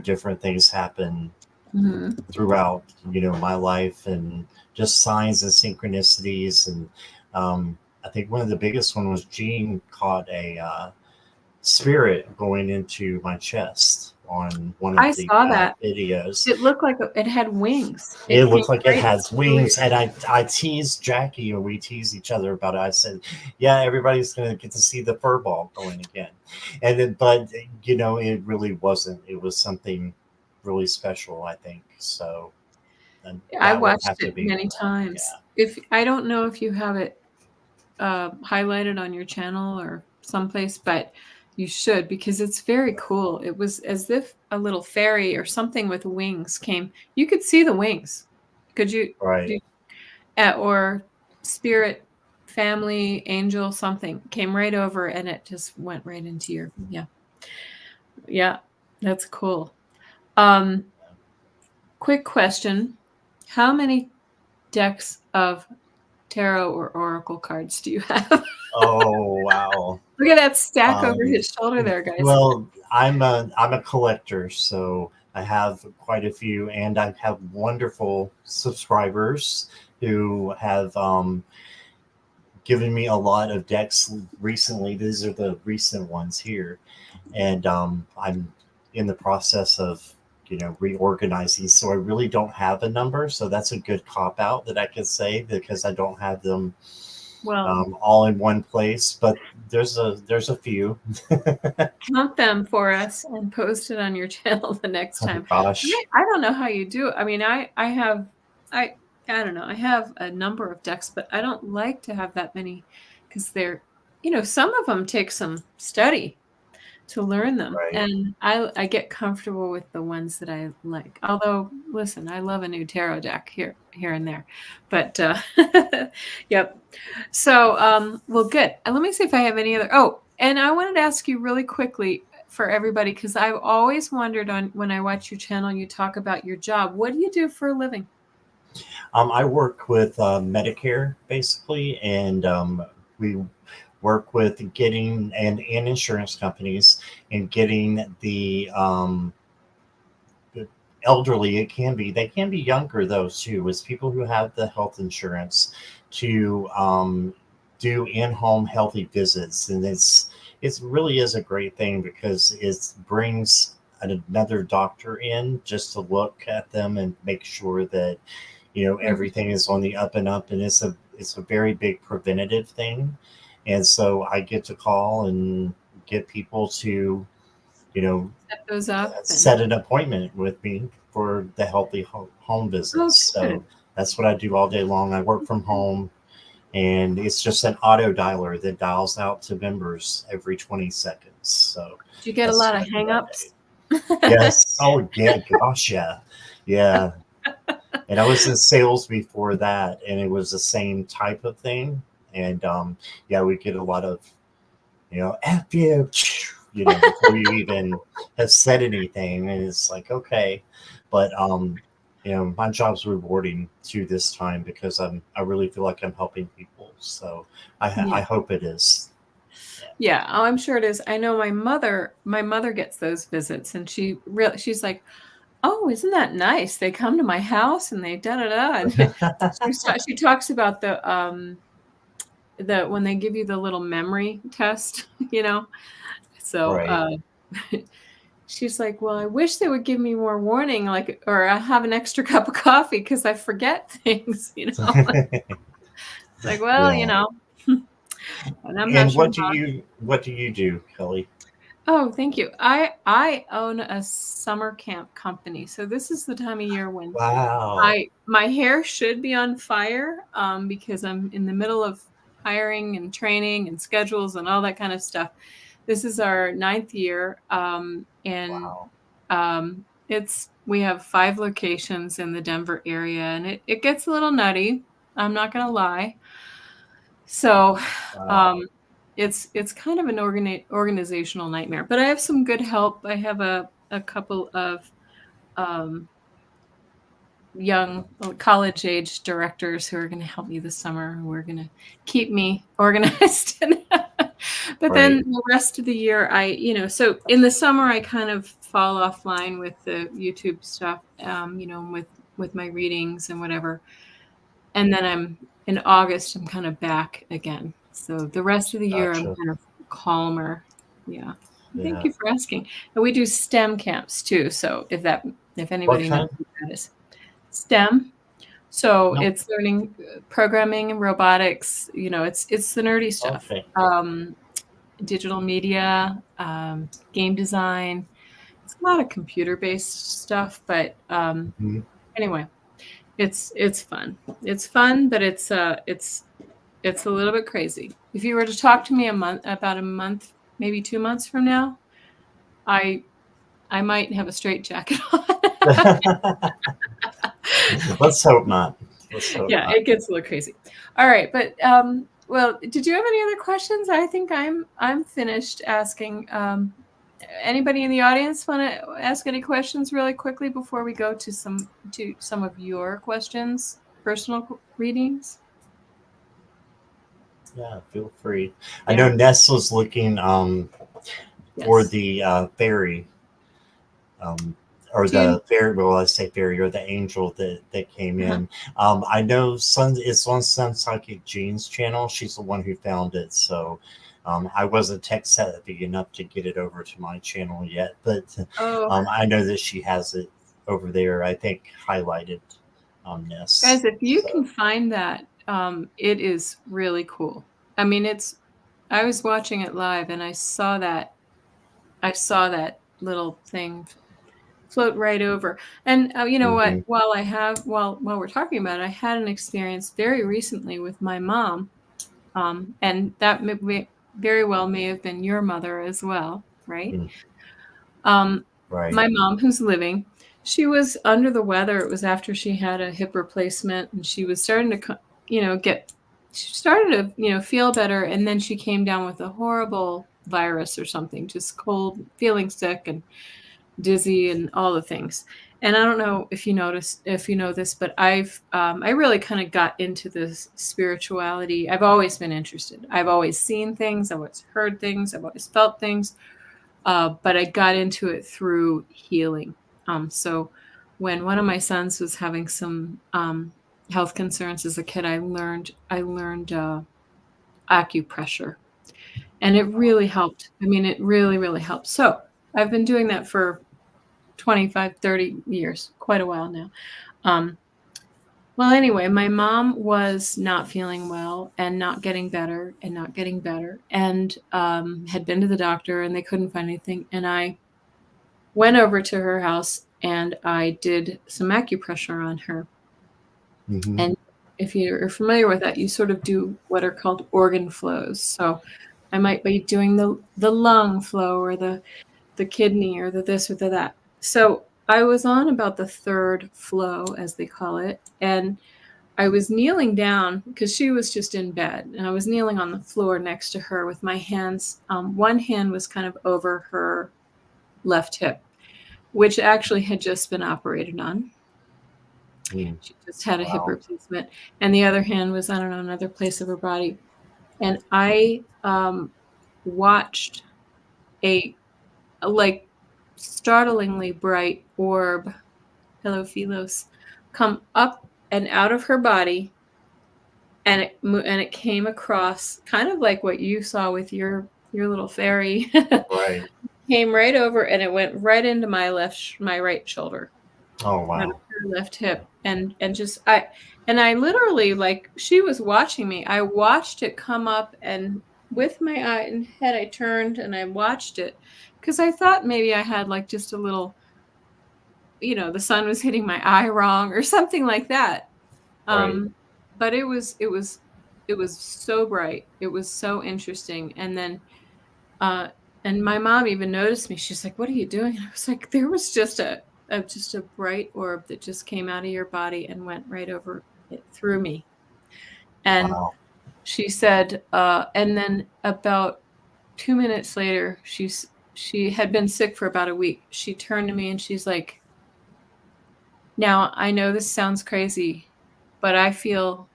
different things happen Mhm. throughout, my life, and just signs and synchronicities. And I think one of the biggest one was Gene caught a spirit going into my chest on one I of the saw that. videos. It looked like it had wings. It It came looked like it right has over wings, and I teased Jackie, or we teased each other about it. I said, "Yeah, everybody's gonna get to see the fur ball going again," and then, but it really wasn't. It was something really special, I think. So, and I that would watched have to it be many one. times. Yeah, If I don't know if you have it highlighted on your channel or someplace, but you should because it's very cool. It was as if a little fairy or something with wings came. You could see the wings. Could you? right. Do, or spirit, family, angel, something came right over and it just went right into your yeah. Yeah, that's cool. Um, quick question. How many decks of tarot or oracle cards do you have? Oh wow. Look at that stack over Um, his shoulder there, guys. well, I'm a collector, so I have quite a few, and I have wonderful subscribers who have given me a lot of decks recently. These are the recent ones here, and I'm in the process of reorganizing. So I really don't have a number. So that's a good cop out that I could say, because I don't have them Well, all in one place. But there's a few. count them for us and post it on your channel the next Oh time. gosh. I don't know how you do it. I mean, I have I I don't know. I have a number of decks, but I don't like to have that many because they're some of them take some study to learn them. Right. And I get comfortable with the ones that I like. Although, listen, I love a new tarot deck here and there. But yep. So well good. Let me see if I have any other and I wanted to ask you really quickly for everybody because I've always wondered on when I watch your channel you talk about your job. What do you do for a living? I work with Medicare basically, and we work with getting and insurance companies and getting the elderly. They can be younger though too, as people who have the health insurance to do in-home healthy visits, and it really is a great thing because it brings another doctor in just to look at them and make sure that Mhm. everything is on the up and up, and it's a very big preventative thing. And so I get to call and get people to you know Set those up and set an appointment with me for the healthy home oh visits. So good. that's what I do all day long. I work from home, and it's just an auto dialer that dials out to members every 20 seconds. So Do you get a that's lot what of I do all day. hang-ups? Yes. Oh, yeah. Gosh, yeah. Yeah. And I was in sales before that, and it was the same type of thing. And yeah, we get a lot of, F you, before you even have said anything. And it's like, okay. But, my job's rewarding to this time because I really feel like I'm helping people. So I Yeah. hope it is. Yeah. Yeah, oh, I'm sure it is. I know my mother gets those visits and she's like, "Oh, isn't that nice? They come to my house and they da da da." And she talks about the when they give you the little memory test, you know. So, Right. she's like, "Well, I wish they would give me more warning, like, or I have an extra cup of coffee because I forget things." It's like, well, Yeah. and I'm not And sure what do you do, Kelly? Oh, thank you. I own a summer camp company. So this is the time of year when Wow. my hair should be on fire because I'm in the middle of hiring and training and schedules and all that kind of stuff. This is our ninth year, and Wow. it's we have 5 locations in the Denver area, and it gets a little nutty. I'm not gonna lie. So, Wow. um, it's kind of an organizational nightmare, but I have some good help. I have a couple of um, young college age directors who are going to help me this summer, who are going to keep me organized. But then Right. the rest of the year, so in the summer, I kind of fall offline with the YouTube stuff, with my readings and whatever. And then in August, I'm kind of back again. So the rest of the year, I'm Gotcha. kind of calmer. Yeah. Thank Yeah. you for asking. And we do STEM camps too. So if What anybody knows kind? what that is, STEM. So No. it's learning programming and robotics. It's the nerdy stuff. Okay. Digital media, game design. It's a lot of computer-based stuff, but Mhm. anyway, it's fun. It's fun, but it's a little bit crazy. If you were to talk to me about a month, maybe 2 months from now, I I might have a straight jacket on. Let's hope not. Let's hope Yeah, not. it gets a little crazy. All right, but well, did you have any other questions? I think I'm finished asking. Anybody in the audience want to ask any questions really quickly before we go to some of your questions, personal readings? Yeah, feel free. I know Yeah. Ness was looking for Yes. the fairy, um, or Do you? the fairy. Well, I say fairy or the angel that came Uh-huh. in. I know it's on Sun Psychic Jean's channel. She's the one who found it. So I wasn't tech savvy enough to get it over to my channel yet, but Oh, I know that she has it over there. I think highlighted on guys, Ness. if you can So. find that, it is really cool. I mean, I was watching it live and I saw that little thing float right over. And you know what? Mhm. While we're talking about it, I had an experience very recently with my mom, and that very well may have been your mother as well, right? Mm, Um, right. my mom, who's living, she was under the weather. It was after she had a hip replacement, and she was starting to, get. She started to, feel better, and then she came down with a horrible virus or something, just cold, feeling sick, and dizzy and all the things. And I don't know if you know this, but I really kind of got into this spirituality. I've always been interested. I've always seen things. I've always heard things. I've always felt things. But I got into it through healing. So when one of my sons was having some health concerns as a kid, I learned acupressure, and it really helped. I mean, it really, really helped. So I've been doing that for 25, 30 years, quite a while now. Um, well, anyway, my mom was not feeling well and not getting better and not getting better, and had been to the doctor and they couldn't find anything. And I went over to her house and I did some acupressure on her. Hmm. And if you're familiar with that, you sort of do what are called organ flows. So I might be doing the lung flow or the kidney or the this or the that. So I was on about the third flow, as they call it, and I was kneeling down because she was just in bed, and I was kneeling on the floor next to her with my hands. One hand was kind of over her left hip, which actually had just been operated on. Mm, She just had a hip wow. replacement, and the other hand was, I don't know, another place of her body. And I watched a like startlingly bright orb, hello Philos, come up and out of her body, and it came across kind of like what you saw with your little fairy. Right. Came right over and it went right into my right shoulder, Oh, out of wow. her left hip, and I literally, like, she was watching me. I watched it come up, and with my eye and head I turned and I watched it because I thought maybe I had like just a little, the sun was hitting my eye wrong or something like that. Right. Um, but it was so bright. It was so interesting. And then uh and my mom even noticed me. She's like, "What are you doing?" And I was like, "There was just a bright orb that just came out of your body and went right over it through me." And Wow. she said, and then about 2 minutes later, she had been sick for about a week. She turned to me and she's like, "Now, I know this sounds crazy, but I feel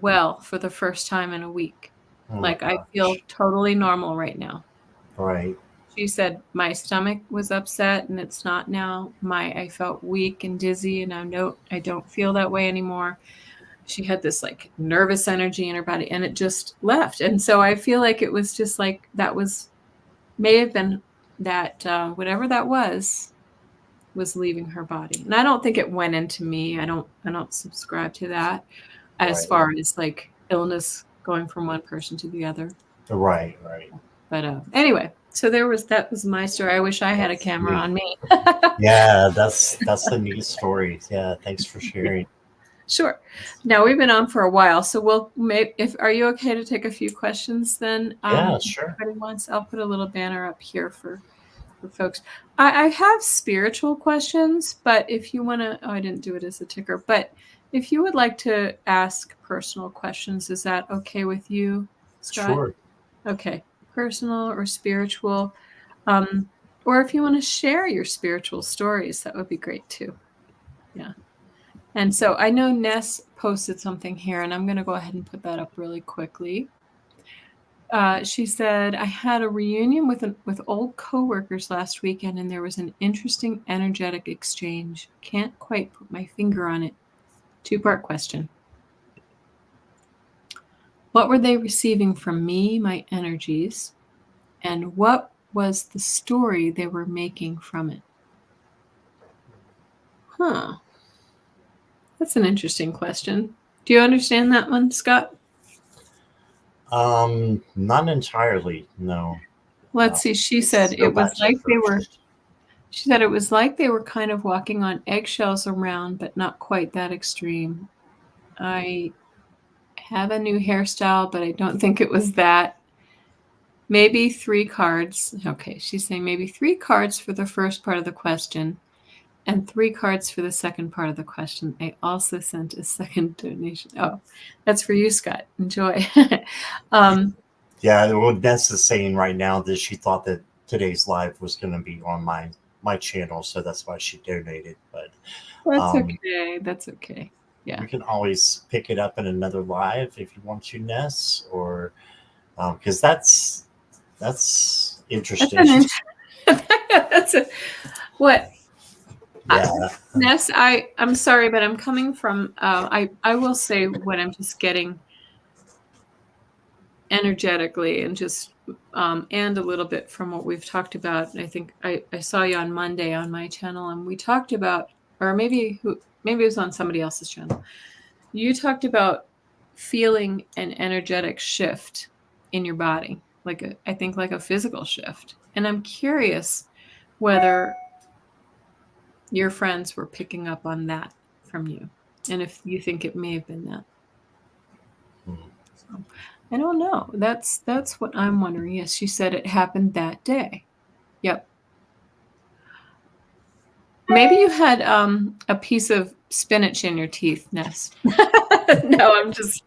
well for the first time in a week. Oh, my Like, I feel gosh. totally normal right now." Right. she said my stomach was upset and it's not now. I felt weak and dizzy, and I don't feel that way anymore. She had this like nervous energy in her body, and it just left. And so I feel like it was just like that may have been that whatever that was leaving her body. And I don't think it went into me. I don't subscribe to that as Right. far as like illness going from one person to the other. Right. But anyway, so that was my story. I wish I had a camera on me. Yeah, that's a neat story. Yeah, thanks for sharing. Sure. Now we've been on for a while, so are you okay to take a few questions then? Yeah, sure. Everybody wants. I'll put a little banner up here for folks. I have spiritual questions, but if you want to, I didn't do it as a ticker, but if you would like to ask personal questions, is that okay with you, Scott? Sure. Okay, personal or spiritual, or if you want to share your spiritual stories, that would be great too. Yeah. And so I know Ness posted something here, and I'm going to go ahead and put that up really quickly. She said, I had a reunion with old coworkers last weekend, and there was an interesting energetic exchange. Can't quite put my finger on it. 2-part question. What were they receiving from me, my energies, and what was the story they were making from it? Huh. That's an interesting question. Do you understand that one, Scott? Not entirely, no. Let's see. She said it was like they were. She said it was like they were kind of walking on eggshells around, but not quite that extreme. I have a new hairstyle, but I don't think it was that. Maybe 3 cards. Okay, she's saying maybe 3 cards for the first part of the question and 3 cards for the second part of the question. I also sent a second donation. Oh, that's for you, Scott. Enjoy. Yeah, well, Ness is saying right now that she thought that today's live was going to be on my channel, so that's why she donated. But that's okay. That's okay. Yeah, you can always pick it up in another live if you want to, Ness, or because that's interesting. That's a what. Yeah. Ness, I'm sorry, but I'm coming from, I will say what I'm just getting energetically and just, and a little bit from what we've talked about. I think I saw you on Monday on my channel, and we talked about, or maybe it was on somebody else's channel. You talked about feeling an energetic shift in your body, I think like a physical shift. And I'm curious whether your friends were picking up on that from you, and if you think it may have been that. So, I don't know. That's what I'm wondering. Yes, she said it happened that day. Yep. Maybe you had a piece of spinach in your teeth, Ness. No, I'm just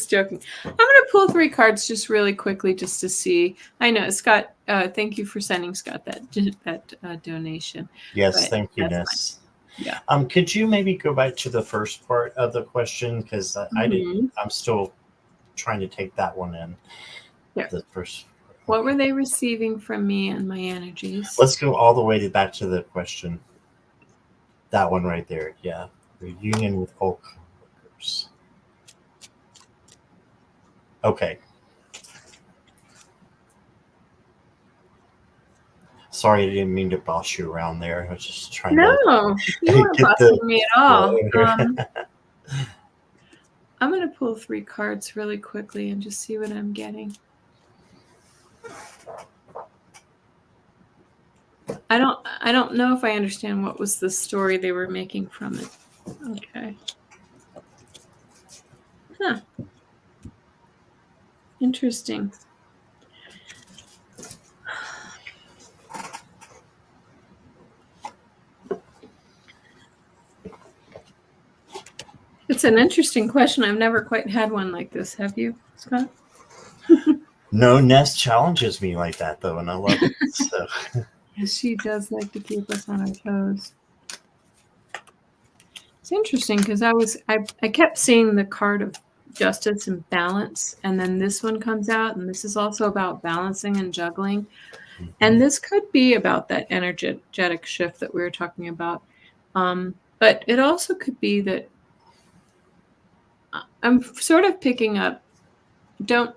joking. I'm going to pull 3 cards just really quickly just to see. I know, Scott, thank you for sending Scott that donation. Yes, thank you, Ness. Yeah. Could you maybe go back to the first part of the question, because I'm still trying to take that one in. Yeah. The first. What were they receiving from me and my energies? Let's go all the way back to the question. That one right there. Yeah. Reunion with old coworkers. Okay. Sorry, I didn't mean to boss you around there. I was just trying to. No, you weren't bossing me at all. I'm going to pull 3 cards really quickly and just see what I'm getting. I don't know if I understand what was the story they were making from it. Okay. Huh. Interesting. It's an interesting question. I've never quite had one like this. Have you, Scott? No, Ness challenges me like that, though, and I love it. So. She does like to keep us on our toes. It's interesting because I kept seeing the card of justice and balance, and then this one comes out, and this is also about balancing and juggling. And this could be about that energetic shift that we were talking about. But it also could be that I'm sort of picking up, don't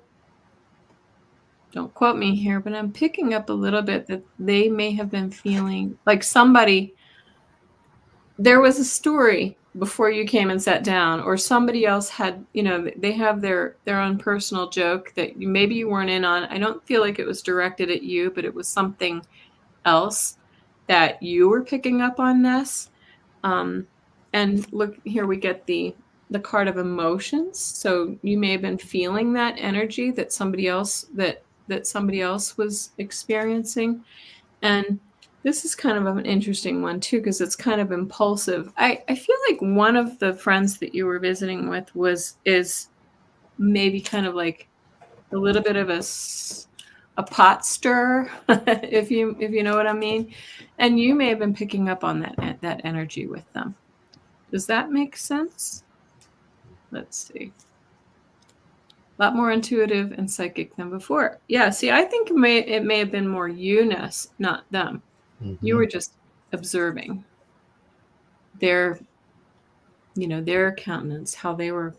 quote me here, but I'm picking up a little bit that they may have been feeling like somebody, there was a story before you came and sat down, or somebody else had, they have their own personal joke that maybe you weren't in on. I don't feel like it was directed at you, but it was something else that you were picking up on, Ness. And look, here we get the card of emotions. So you may have been feeling that energy that somebody else was experiencing. And this is kind of an interesting one too, because it's kind of impulsive. I feel like one of the friends that you were visiting with is maybe kind of like a little bit of a pot stir, if you know what I mean. And you may have been picking up on that energy with them. Does that make sense? Let's see. A lot more intuitive and psychic than before. Yeah, see, I think it may have been more you, Ness, not them. Mm-hmm. You were just observing their countenance, how they were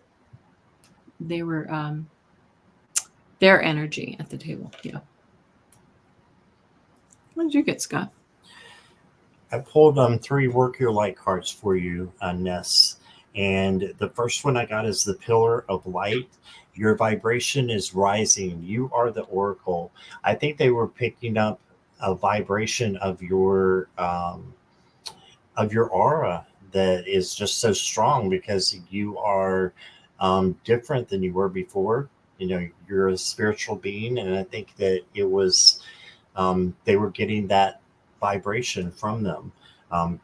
their energy at the table. Yeah. What did you get, Scott? I pulled 3 work your light cards for you, Ness. And the first one I got is the Pillar of Light. Your vibration is rising. You are the oracle. I think they were picking up a vibration of your aura that is just so strong, because you are different than you were before. You're a spiritual being, and I think that it was they were getting that vibration from them.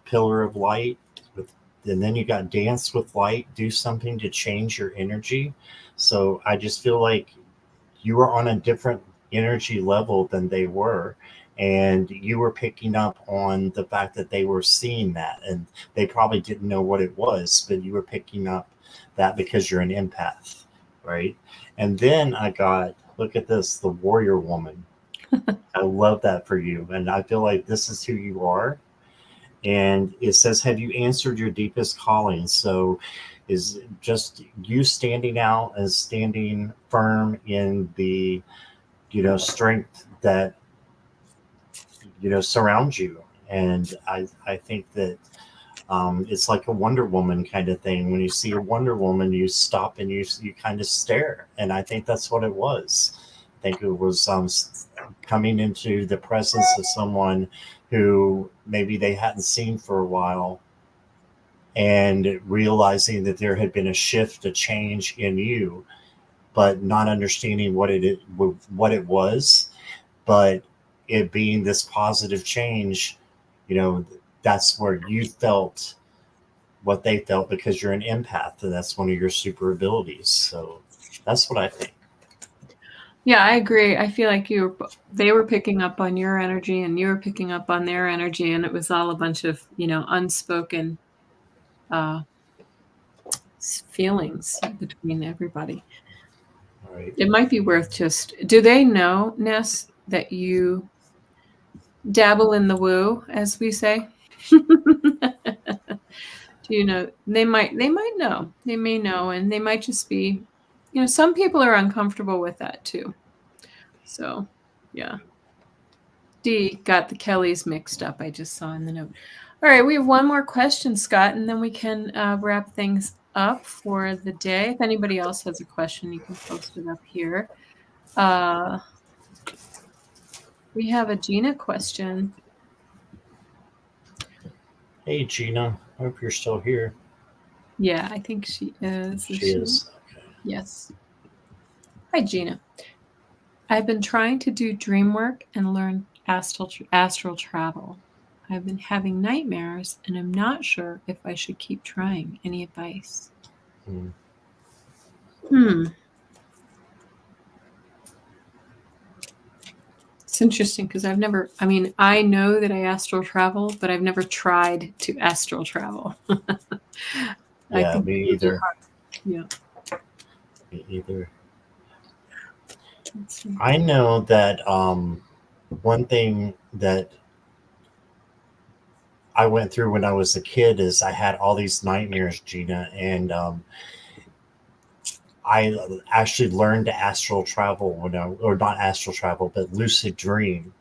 Pillar of light, and then you got dance with light, do something to change your energy. So I just feel like you are on a different energy level than they were, and you were picking up on the fact that they were seeing that, and they probably didn't know what it was, but you were picking up that because you're an empath, right? And then I got, look at this, the warrior woman. I love that for you, and I feel like this is who you are. And it says, have you answered your deepest calling? So is just you standing out and standing firm in the strength that surrounds you. And I think that it's like a Wonder Woman kind of thing. When you see a Wonder Woman, you stop and you kind of stare, and I think that's what it was. I think it was coming into the presence of someone who maybe they hadn't seen for a while, and realizing that there had been a shift, a change in you, but not understanding what it was, but it being this positive change. That's where you felt what they felt, because you're an empath, and that's one of your super abilities. So that's what I think. Yeah, I agree. I feel like they were picking up on your energy, and you were picking up on their energy, and it was all a bunch of, unspoken feelings between everybody. All right. It might be worth do they know, Ness, that you dabble in the woo, as we say? Do you know? They might know. They may know, and they might just be, some people are uncomfortable with that too. So, yeah. D got the Kellys mixed up. I just saw in the note. All right, we have one more question, Scott, and then we can wrap things up for the day. If anybody else has a question, you can post it up here. We have a Gina question. Hey, Gina. I hope you're still here. Yeah, I think she is. She is. Okay. Yes. Hi, Gina. I've been trying to do dream work and learn astral travel. I've been having nightmares, and I'm not sure if I should keep trying. Any advice? It's interesting because I know that I astral travel, but I've never tried to astral travel. Yeah, me either. Yeah. Me either. I know that one thing that I went through when I was a kid is I had all these nightmares, Gina, and I actually learned to astral travel or not astral travel, but lucid dream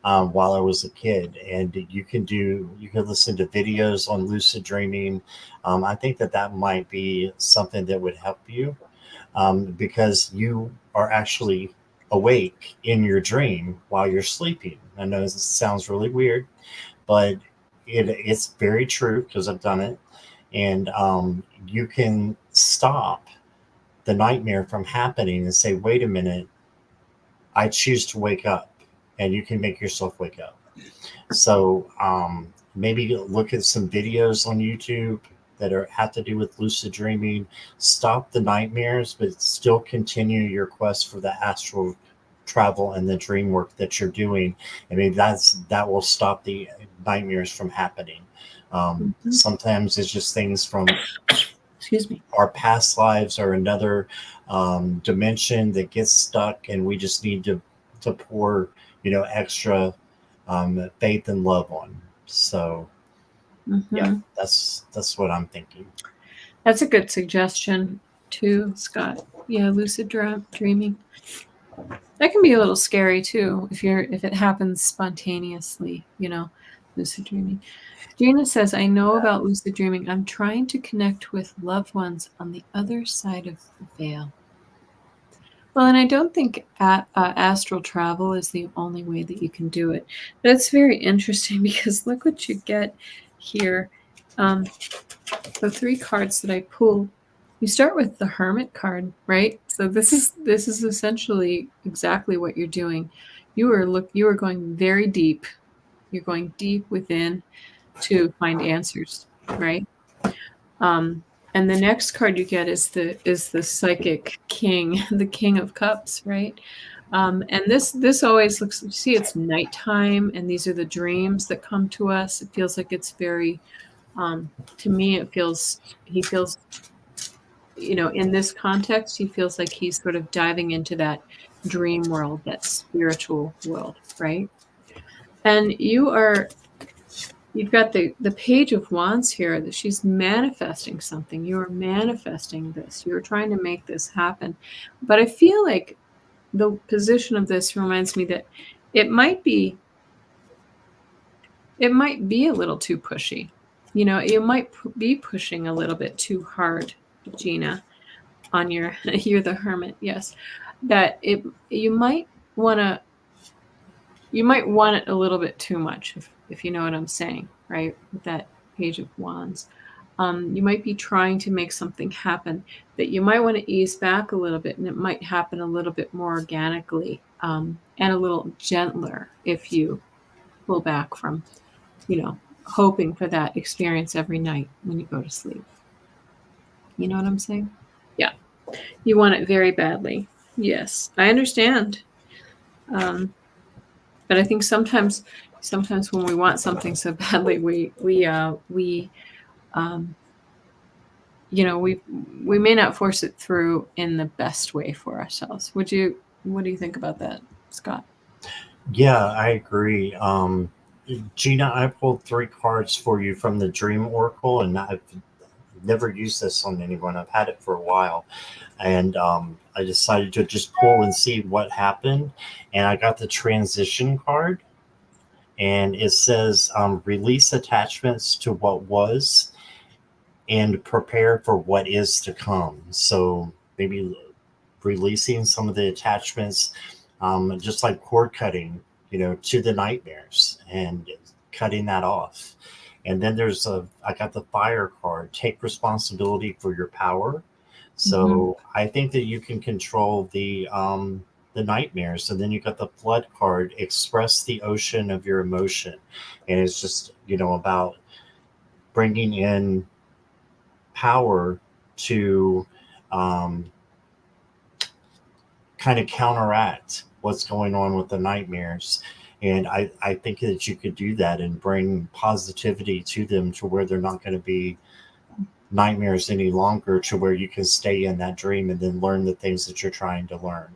while I was a kid. And you can listen to videos on lucid dreaming. I think that that might be something that would help you because you are actually awake in your dream while you're sleeping. I know this sounds really weird, but it's very true because I've done it. And you can stop the nightmare from happening and say, wait a minute, I choose to wake up. And you can make yourself wake up. So maybe look at some videos on YouTube that have to do with lucid dreaming. Stop the nightmares, but still continue your quest for the astral travel and the dream work that you're doing. I mean, that will stop the nightmares from happening. Mhm. Sometimes it's just things from Excuse me. our past lives or another dimension that gets stuck, and we just need to pour extra faith and love on. So yeah, Mhm. that's what I'm thinking. That's a good suggestion too, Scott. Yeah, lucid dreaming. That can be a little scary too if it happens spontaneously, lucid dreaming. Gina says, I know about lucid dreaming. I'm trying to connect with loved ones on the other side of the veil. Well, and I don't think astral travel is the only way that you can do it. But it's very interesting because look what you get here. The 3 cards that I pulled, you start with the Hermit card, right? So this is essentially exactly what you're doing. You are going very deep. You're going deep within to find answers, right? Um, and the next card you get is the Psychic King, the King of Cups, right? And this always looks. You see, it's nighttime, and these are the dreams that come to us. It feels like it's very. To me, he feels, in this context, he feels like he's sort of diving into that dream world, that spiritual world, right? And you've got the Page of Wands here, that she's manifesting something. You are manifesting this. You're trying to make this happen. But I feel like the position of this reminds me that it might be it might be a little too pushy. You might be pushing a little bit too hard, Gina, on your you're the hermit, yes. That it you might want to you might want it a little bit too much, if you know what I'm saying, right? With that Page of Wands. You might be trying to make something happen that you might want to ease back a little bit, and it might happen a little bit more organically, and a little gentler if you pull back from, hoping for that experience every night when you go to sleep. You know what I'm saying? Yeah. You want it very badly. Yes, I understand. Um, but I think sometimes when we want something so badly, um, we may not force it through in the best way for ourselves. What do you think about that, Scott? Yeah, I agree. Gina, I pulled 3 cards for you from the Dream Oracle, and I've never used this on anyone. I've had it for a while, and I decided to just pull and see what happened. And I got the transition card, and it says release attachments to what was and prepare for what is to come. So maybe releasing some of the attachments, just like cord cutting, to the nightmares and cutting that off. And then I got the fire card, take responsibility for your power. Mm-hmm. So I think that you can control the nightmares. And then you got the flood card, express the ocean of your emotion. And it's just, about bringing in power to um, kind of counteract what's going on with the nightmares. And I think that you could do that and bring positivity to them to where they're not going to be nightmares any longer, to where you can stay in that dream and then learn the things that you're trying to learn.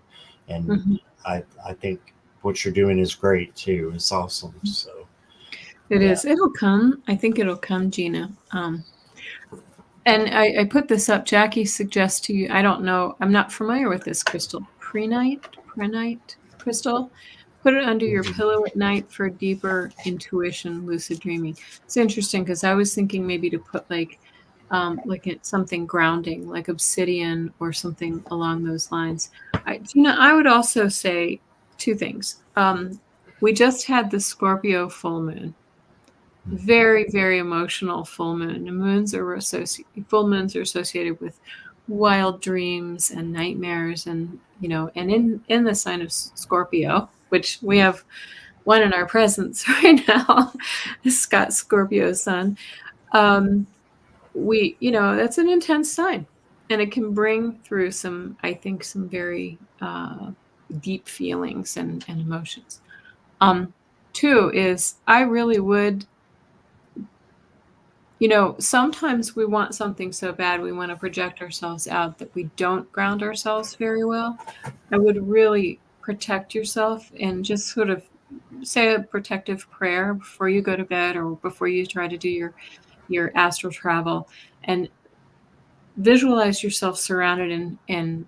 And Mm-hmm. I think what you're doing is great too. It's awesome. So It yeah. is. It'll come. I think it'll come, Gina. And I put this up. Jackie suggests to you, I don't know, I'm not familiar with this crystal. Prenite crystal. Put it under your pillow at night for deeper intuition, lucid dreaming. It's interesting because I was thinking maybe to put like something grounding, like obsidian or something along those lines. Gina, I would also say two things. We just had the Scorpio full moon. Very, very emotional full moon. Full moons are associated with wild dreams and nightmares, and in the sign of Scorpio, which we have one in our presence right now, Scott Scorpio's sun. That's an intense sign, and it can bring through I think, some very deep feelings and emotions. Two is I really would. Sometimes we want something so bad, we want to project ourselves out that we don't ground ourselves very well. I would really protect yourself and just sort of say a protective prayer before you go to bed or before you try to do your astral travel, and visualize yourself surrounded in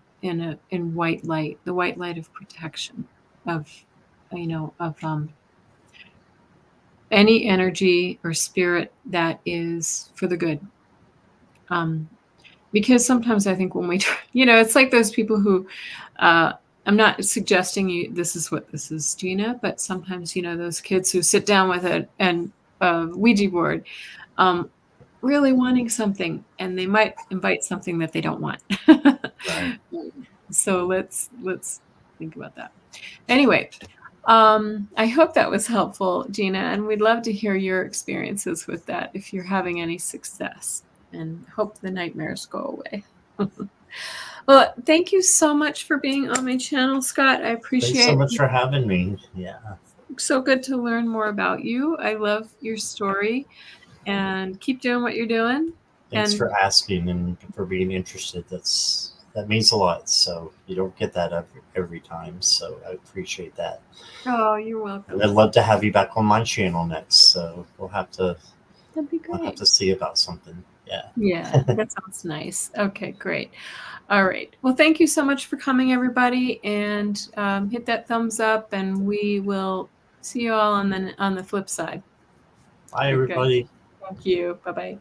white light, the white light of protection, of any energy or spirit that is for the good. Because sometimes I think when we, it's like those people who, I'm not suggesting this is what this is, Gina, but sometimes, those kids who sit down with a Ouija board, really wanting something, and they might invite something that they don't want. Right. So let's think about that. Anyway, I hope that was helpful, Gina, and we'd love to hear your experiences with that if you're having any success, and hope the nightmares go away. Well, thank you so much for being on my channel, Scott. I appreciate it. Thanks so much for having me. Yeah. So good to learn more about you. I love your story, and keep doing what you're doing. Thanks for asking and for being interested. That means a lot. So you don't get that every time. So I appreciate that. Oh, you're welcome. And I'd love to have you back on my channel next. So That'd be great. We'll have to see about something. Yeah. Yeah, that sounds nice. Okay, great. All right. Well, thank you so much for coming, everybody, and hit that thumbs up, and we will see you all on the flip side. Bye, everybody. Thank you. Bye-bye.